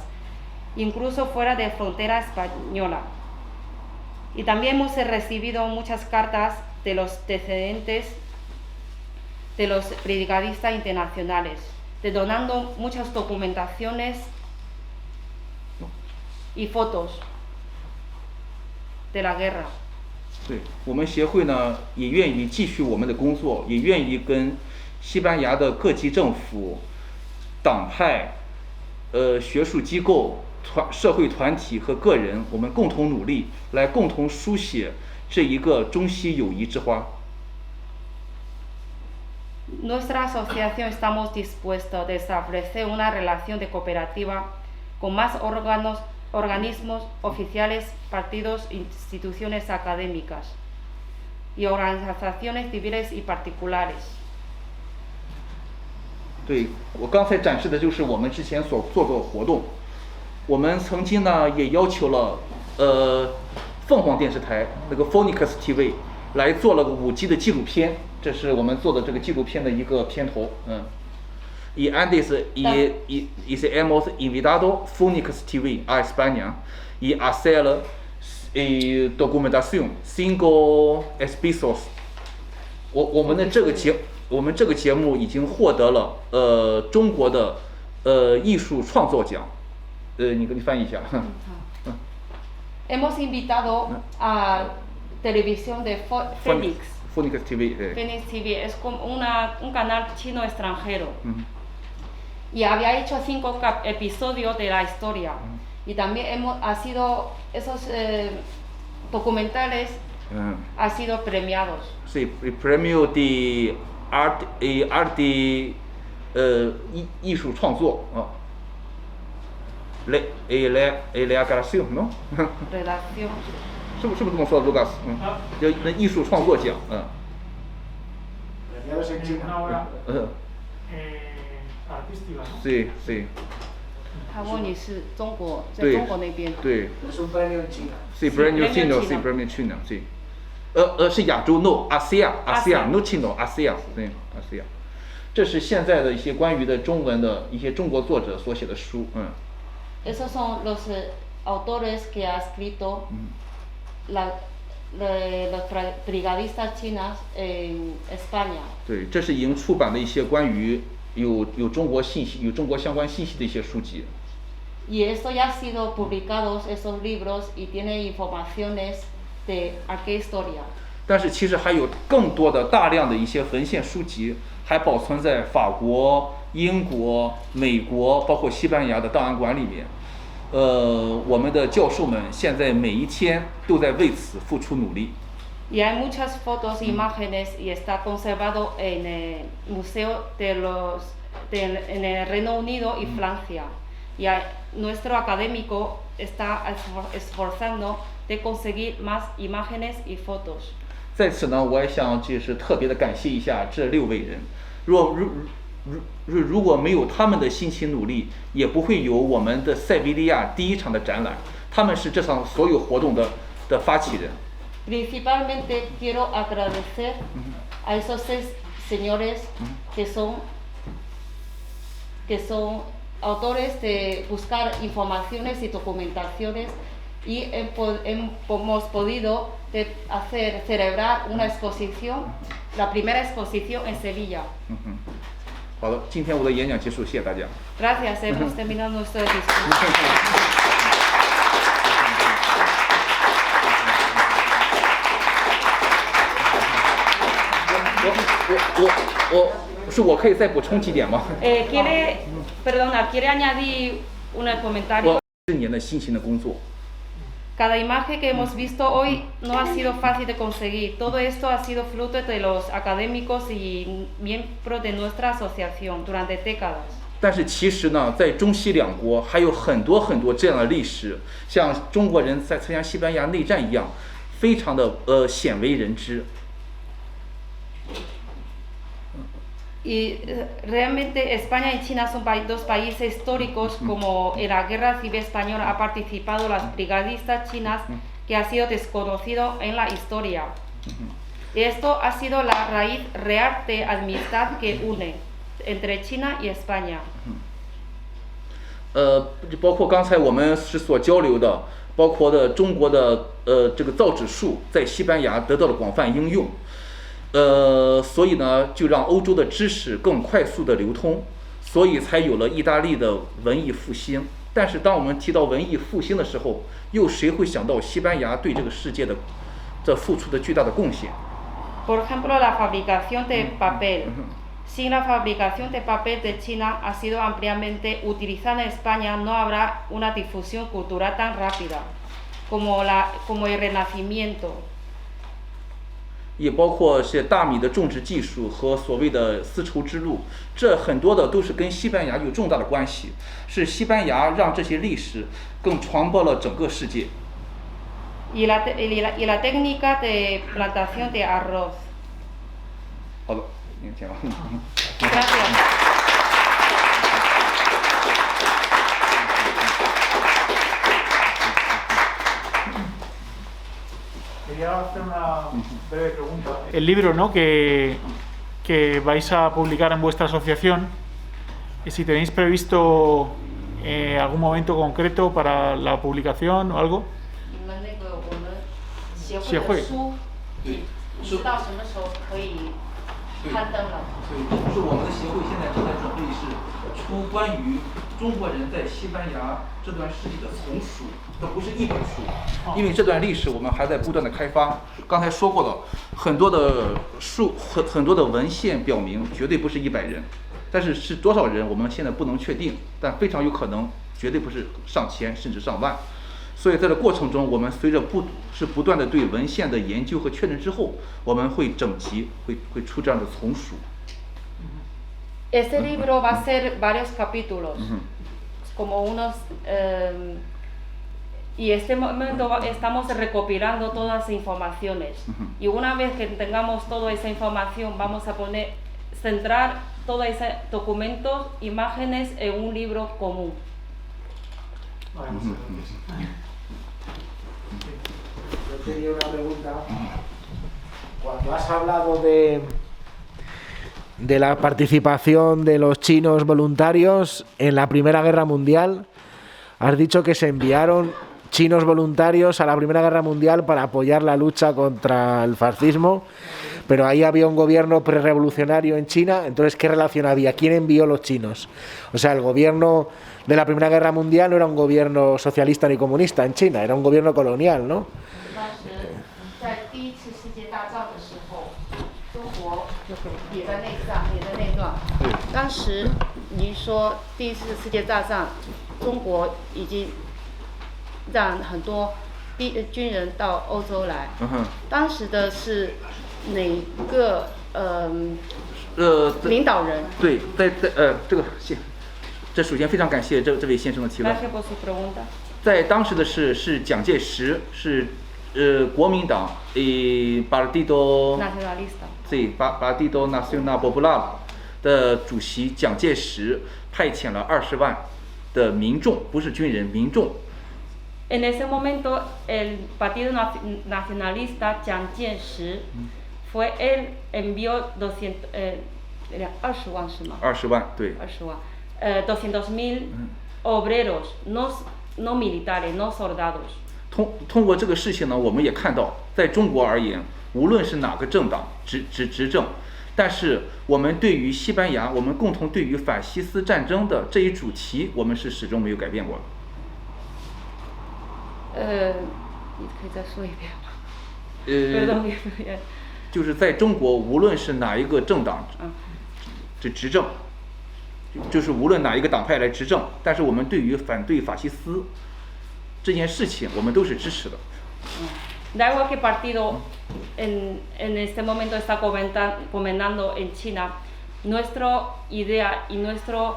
incluso fuera de frontera española. Y también hemos recibido muchas cartas de los descendientes de los brigadistas internacionales, donando muchas documentaciones y fotos de la guerra。对，我们协会呢也愿意继续我们的工作，也愿意跟西班牙的各级政府、党派、学术机构、社会团体和个人，我们共同努力，来共同书写这一个中西友谊之花。Nuestra asociación estamos dispuestos a establecer una relación de cooperativa con más organismos oficiales, partidos, instituciones académicas y organizaciones civiles y particulares。对，我刚才展示的就是我们之前所做的活动。我们曾经呢也要求了凤凰电视台那个 Phoenix TV 来做了个5G 的纪录片，这是我们做的这个纪录片的一个片头。Y antes hemos invitado Phoenix TV a España y hacer documentación 5 episodios。我们这个节目已经获得了中国的艺术创作奖。你翻译一下。Hemos invitado a televisión de Phoenix TV. Phoenix TV es como un canal chino extranjero. Y había hecho 5 episodios de la historia. Y también ha sido esos documentales han sido premiados. Sí, el premio de arte 艺术创作啊。la creación, ¿no? Redacción. 是不是这么说的 ，Lucas？ 叫那艺术创作奖，Una obra artística, ¿no? Sí, sí. 他问你是中国，在中国那边。对。Es un premio en China. Sí, premio chino, sí, premio chino, sí. 是亚洲 ，no, Asia, no chino, Asia， 对 ，Asia。这是现在的一些关于的中文的一些中国作者所写的书，Esos son los autores que ha escrito los brigadistas chinas en España。对，这是已经出版的一些关于有中国信息、有中国相关信息的一些书籍。Y esto ya ha sido publicados esos libros y tiene informaciones de aquella historia。但是其实还有更多的大量的一些文献书籍还保存在法国、英国、美国，包括西班牙的档案馆里面。我们的教授们现在每一天都在为此付出努力。Y hay muchas fotos, imágenes y está conservado en el Museo en el Reino Unido y Francia. Y nuestro académico está esforzando de conseguir más imágenes y fotos. 在此呢，我也想就是特别的感谢一下这6位人。如果没有他们的辛勤努力，也不会有我们的塞维利亚第1场的展览。他们是这场所有活动的发起人。Principalmente quiero agradecer a esos 6 señores que son autores de buscar informaciones y documentaciones y hemos podido celebrar una exposición, la primera exposición en Sevilla. 好的，今天我的演讲结束，谢谢大家。Gracias, hemos terminado nuestro discurso. 我可以再补充几点吗？¿Quiere añadir un comentario? 4年的辛勤的工作。Cada imagen que hemos visto hoy no ha sido fácil de conseguir. Todo esto ha sido fruto de los académicos y miembros de nuestra asociación durante décadas. 但是其实呢，在中西两国还有很多这样的历史，像中国人在参加西班牙内战一样，非常的鲜为人知。Y realmente España y China son 2 países históricos, como en la Guerra Civil Española ha participado las brigadistas chinas, que ha sido desconocido en la historia. Y esto ha sido la raíz real de amistad que une entre China y España. 包括刚才我们所交流的，包括中国的这个造纸术在西班牙得到了广泛应用。所以呢，就让欧洲的知识更快速的流通，所以才有了意大利的文艺复兴。但是当我们提到文艺复兴的时候，又谁会想到西班牙对这个世界的付出的巨大的贡献？ Por ejemplo, la fabricación de papel. Sin la fabricación de papel de China ha sido ampliamente utilizada en España, no habrá una difusión cultural tan rápida como el Renacimiento. 也包括是大米的种植技术和所谓的丝绸之路，这很多的都是跟西班牙有重大的关系，是西班牙让这些历史更传播了整个世界。Y la técnica de plantación de arroz. 好的，您讲吧。Gracias. Quería hacer una breve pregunta. El libro, ¿no?, que vais a publicar en vuestra asociación, y si tenéis previsto algún momento concreto para la publicación o algo. 协会知道什么时候可以刊登了？是我们的协会现在正在准备是出关于中国人在西班牙这段事迹的丛书，这不是一本书，因为这段历史我们还在不断的开发。刚才说过了，很多的文献表明绝对不是100人，但是是多少人我们现在不能确定，但非常有可能绝对不是上千甚至上万。所以在这过程中，我们随着不断的对文献的研究和确认之后，我们会整集会出这样的丛书。Este libro va a ser varios capítulos, como unos, y este momento estamos recopilando todas las informaciones. Y una vez que tengamos toda esa información, vamos a centrar todos esos documentos, imágenes en un libro común. Yo tenía una pregunta. Cuando has hablado de la participación de los chinos voluntarios en la Primera Guerra Mundial, has dicho que se enviaron chinos voluntarios a la Primera Guerra Mundial para apoyar la lucha contra el fascismo, pero ahí había un gobierno prerevolucionario en China. Entonces, ¿qué relación había? ¿Quién envió los chinos? O sea, el gobierno de la Primera Guerra Mundial no era un gobierno socialista ni comunista en China, era un gobierno colonial, ¿no? 当时你说第一次世界大战，中国已经让很多军人到欧洲来。当时的是哪个领导人？对，这首先非常感谢这位先生的提问。在当时的是蒋介石，是国民党Partido Nacional Popular 的主席蒋介石派遣了20万的民众，不是军人，民众。En ese momento, el Partido Nacionalista 蒋介石 fue él envió 20 万是吗？20万，对。20万，200,000 obreros, no militares, no soldados。通过这个事情呢，我们也看到，在中国而言，无论是哪个政党执政，但是我们对于西班牙，我们共同对于反西斯战争的这一主题，我们是始终没有改变过的。你可以再说一遍吗？就是在中国，无论是哪一个政党执政，就是无论哪一个党派来执政，但是我们对于反对法西斯这件事情，我们都是支持的。Da igual que partido en este momento está gobernando en China, nuestra idea y nuestro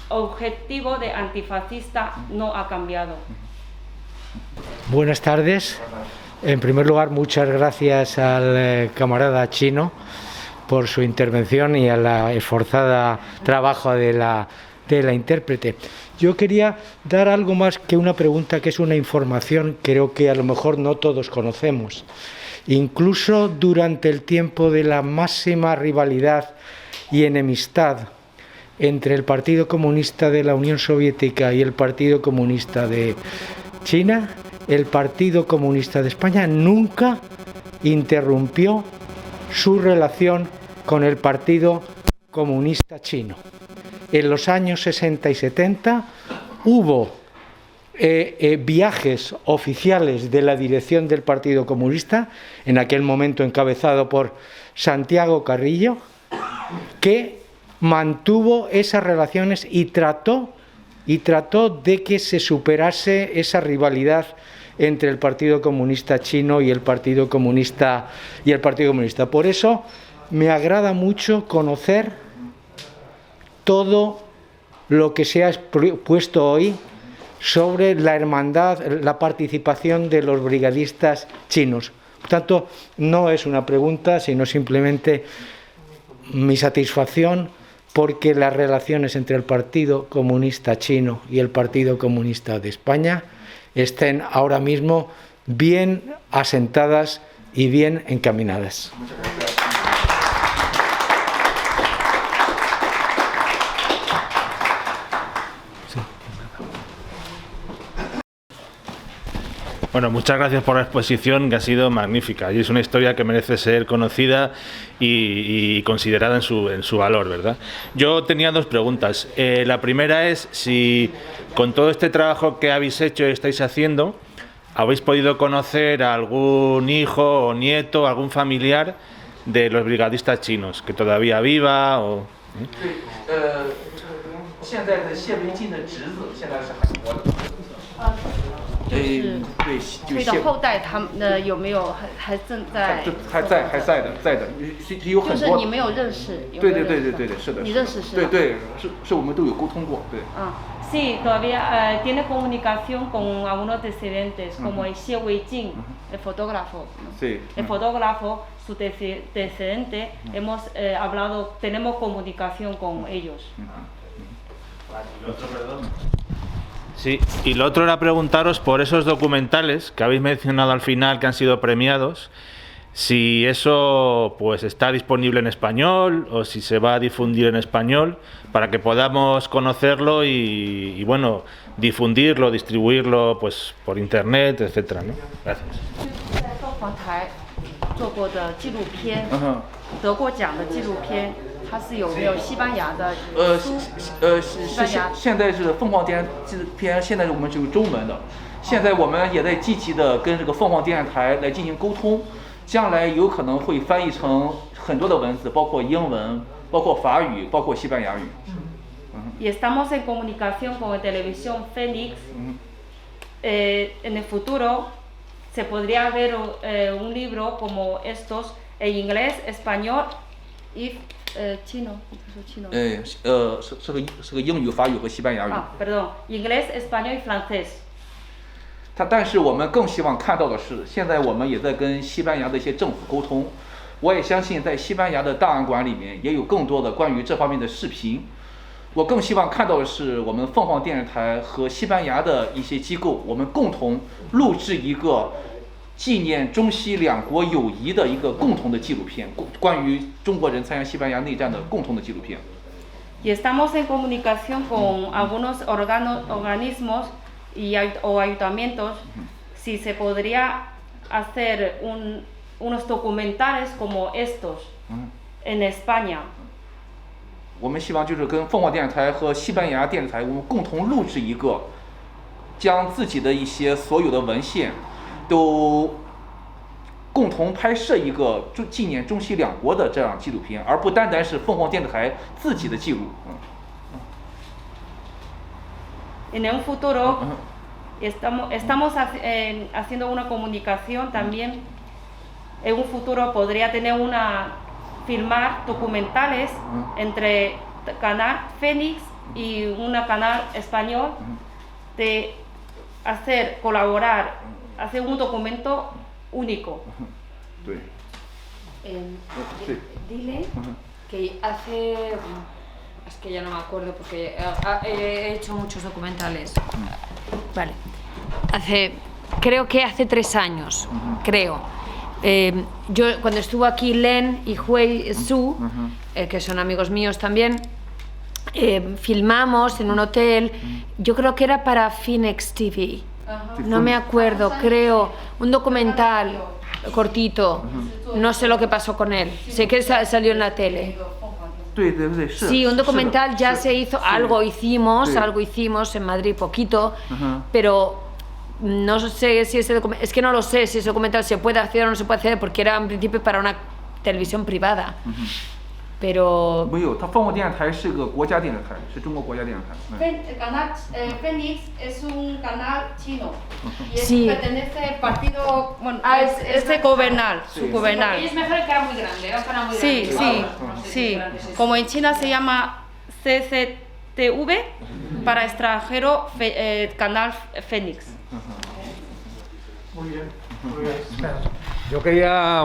objetivo de antifascista no ha cambiado. Buenas tardes. En primer lugar, muchas gracias al camarada chino por su intervención y a la esforzada trabajo de la intérprete. Yo quería dar algo más que una pregunta, que es una información, creo que a lo mejor no todos conocemos. Incluso durante el tiempo de la máxima rivalidad y enemistad entre el Partido Comunista de la Unión Soviética y el Partido Comunista de China, el Partido Comunista de España nunca interrumpió su relación con el Partido Comunista Chino. En los años 60 y 70 hubo viajes oficiales de la dirección del Partido Comunista, en aquel momento encabezado por Santiago Carrillo, que mantuvo esas relaciones y trató de que se superase esa rivalidad entre el Partido Comunista Chino y el Partido Comunista Por eso me agrada mucho conocer todo lo que se ha puesto hoy sobre la hermandad, la participación de los brigadistas chinos. Por tanto, no es una pregunta, sino simplemente mi satisfacción porque las relaciones entre el Partido Comunista Chino y el Partido Comunista de España estén ahora mismo bien asentadas y bien encaminadas. Bueno, muchas gracias por la exposición, que ha sido magnífica y es una historia que merece ser conocida y considerada en su valor, ¿verdad? Yo tenía dos preguntas. La primera es si con todo este trabajo que habéis hecho y estáis haciendo, habéis podido conocer a algún hijo o nieto, algún familiar de los brigadistas chinos, que todavía viva o... 现在的谢维金的侄子现在是还活的。就是这个后代，他们有没有还正在？还在的，有很多。就是你没有认识？对，是的。你认识是？对，是我们都有沟通过，对。Sí, todavía tiene comunicación con algunos descendientes, como el Xie Weijing, el fotógrafo. Sí. El fotógrafo, su descendiente, hemos hablado, tenemos comunicación con ellos. Sí, y lo otro era preguntaros por esos documentales que habéis mencionado al final que han sido premiados, si eso pues está disponible en español o si se va a difundir en español para que podamos conocerlo y bueno, difundirlo, distribuirlo pues por internet, etcétera, ¿no? Gracias. 做过的纪录片，得过奖的纪录片，它是有没有西班牙的现在是凤凰电视片，现在我们只有中文的，现在我们也在积极的跟这个凤凰电视台来进行沟通，将来有可能会翻译成很多的文字，包括英文、包括法语，包括西班牙语。 Y estamos en comunicación con la televisión Fénix. En el futuro se podría ver un libro como estos en inglés, español y chino. 是个英语、法语和西班牙语。 perdón, inglés, español y francés. 但是我们更希望看到的是，现在我们也在跟西班牙的一些政府沟通。我也相信，在西班牙的档案馆里面也有更多的关于这方面的视频。我更希望看到的是，我们凤凰电视台和西班牙的一些机构，我们共同录制一个纪念中西两国友谊的一个共同的纪录片，关于中国人参加西班牙内战的共同的纪录片。 Y estamos en comunicación con algunos organismos o ayuntamientos si se podría hacer unos documentales como estos en España. 我们希望就是跟凤凰电视台和西班牙电视台，我们共同录制一个，将自己的一些所有的文献，都共同拍摄一个纪念中西两国的这样纪录片，而不单单是凤凰电视台自己的记录。En un futuro estamos haciendo una comunicación también. En un futuro podría tener filmar documentales entre canal Fénix y un canal español de colaborar, hacer un documento único. Dile que hace... Es que ya no me acuerdo porque he hecho muchos documentales. Vale. Creo que hace 3 años, creo. Yo cuando estuvo aquí Len y Hui Su, que son amigos míos también, filmamos en un hotel, yo creo que era para Phoenix TV, no me acuerdo, creo, un documental cortito, no sé lo que pasó con él, sé que salió en la tele. Sí, un documental ya se hizo, algo hicimos en Madrid, poquito, pero no sé si es que no lo sé si ese documental se puede hacer o no se puede hacer porque era en principio para una televisión privada. Pero 没有，它凤凰电视台是个国家电视台，是中国国家电视台。El canal Fénix es un canal chino y Sí. pertenece al partido, bueno, gobernal, su gobernal. es mejor que era muy grande, era un canal muy Sí, grande. sí. Como en China se llama CCTV, para extranjero canal Fénix. Muy bien, muy bien. Yo quería,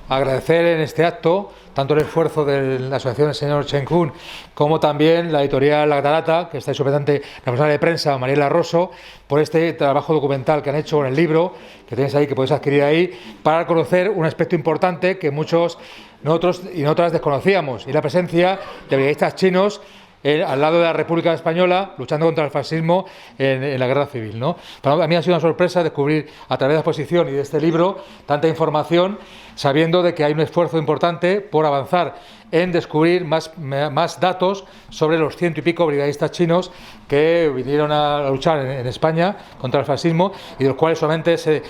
agradecer en este acto tanto el esfuerzo de la asociación del señor Chen Kun como también la editorial La Catarata, que está su representante, la responsable de prensa, Mariela Rosso, por este trabajo documental que han hecho con el libro, que tenéis ahí, que podéis adquirir ahí, para conocer un aspecto importante que muchos nosotros y nosotras desconocíamos, y la presencia de brigadistas chinos al lado de la República Española, luchando contra el fascismo en la guerra civil, ¿no? Para mí ha sido una sorpresa descubrir a través de la exposición y de este libro tanta información, sabiendo de que hay un esfuerzo importante por avanzar en descubrir más datos sobre los 100 y pico brigadistas chinos que vinieron a luchar en España contra el fascismo y de los cuales solamente se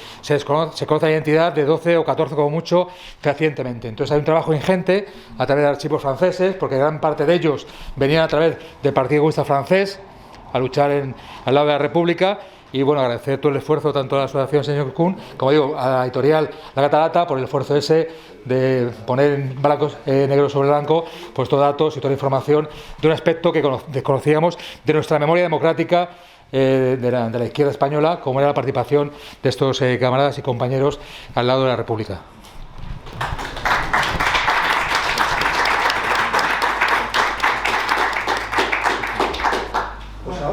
conoce la identidad de 12 o 14 como mucho fehacientemente. Entonces hay un trabajo ingente a través de archivos franceses, porque gran parte de ellos venían a través del Partido Comunista francés a luchar al lado de la República. Y agradecer todo el esfuerzo tanto a la asociación señor Kun, como digo, a la editorial La Catarata por el esfuerzo ese de poner en blancos, negro sobre blanco, pues todos datos y toda la información de un aspecto que desconocíamos de nuestra memoria democrática de la izquierda española, como era la participación de estos camaradas y compañeros al lado de la República.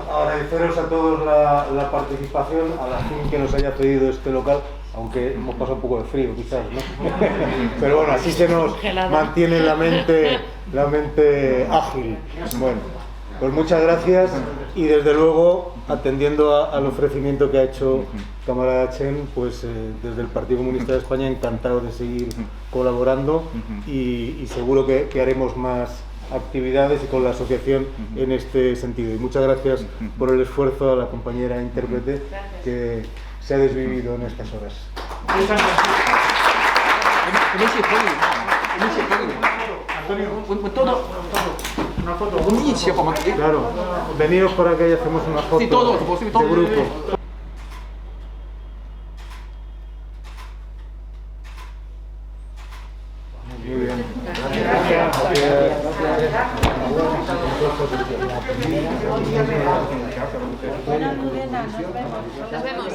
Agradeceros a todos la participación, a la gente que nos haya pedido este local, aunque hemos pasado un poco de frío quizás, ¿no? Pero bueno, así se nos mantiene la mente ágil. Bueno, pues muchas gracias y desde luego, atendiendo al ofrecimiento que ha hecho camarada Chen, pues desde el Partido Comunista de España encantado de seguir colaborando y seguro que haremos más actividades y con la asociación en este sentido. Y muchas gracias por el esfuerzo a la compañera intérprete que se ha desvivido en estas horas. Una foto. Claro, veniros por aquí y hacemos una foto de grupo. Muy bien. Nos vemos.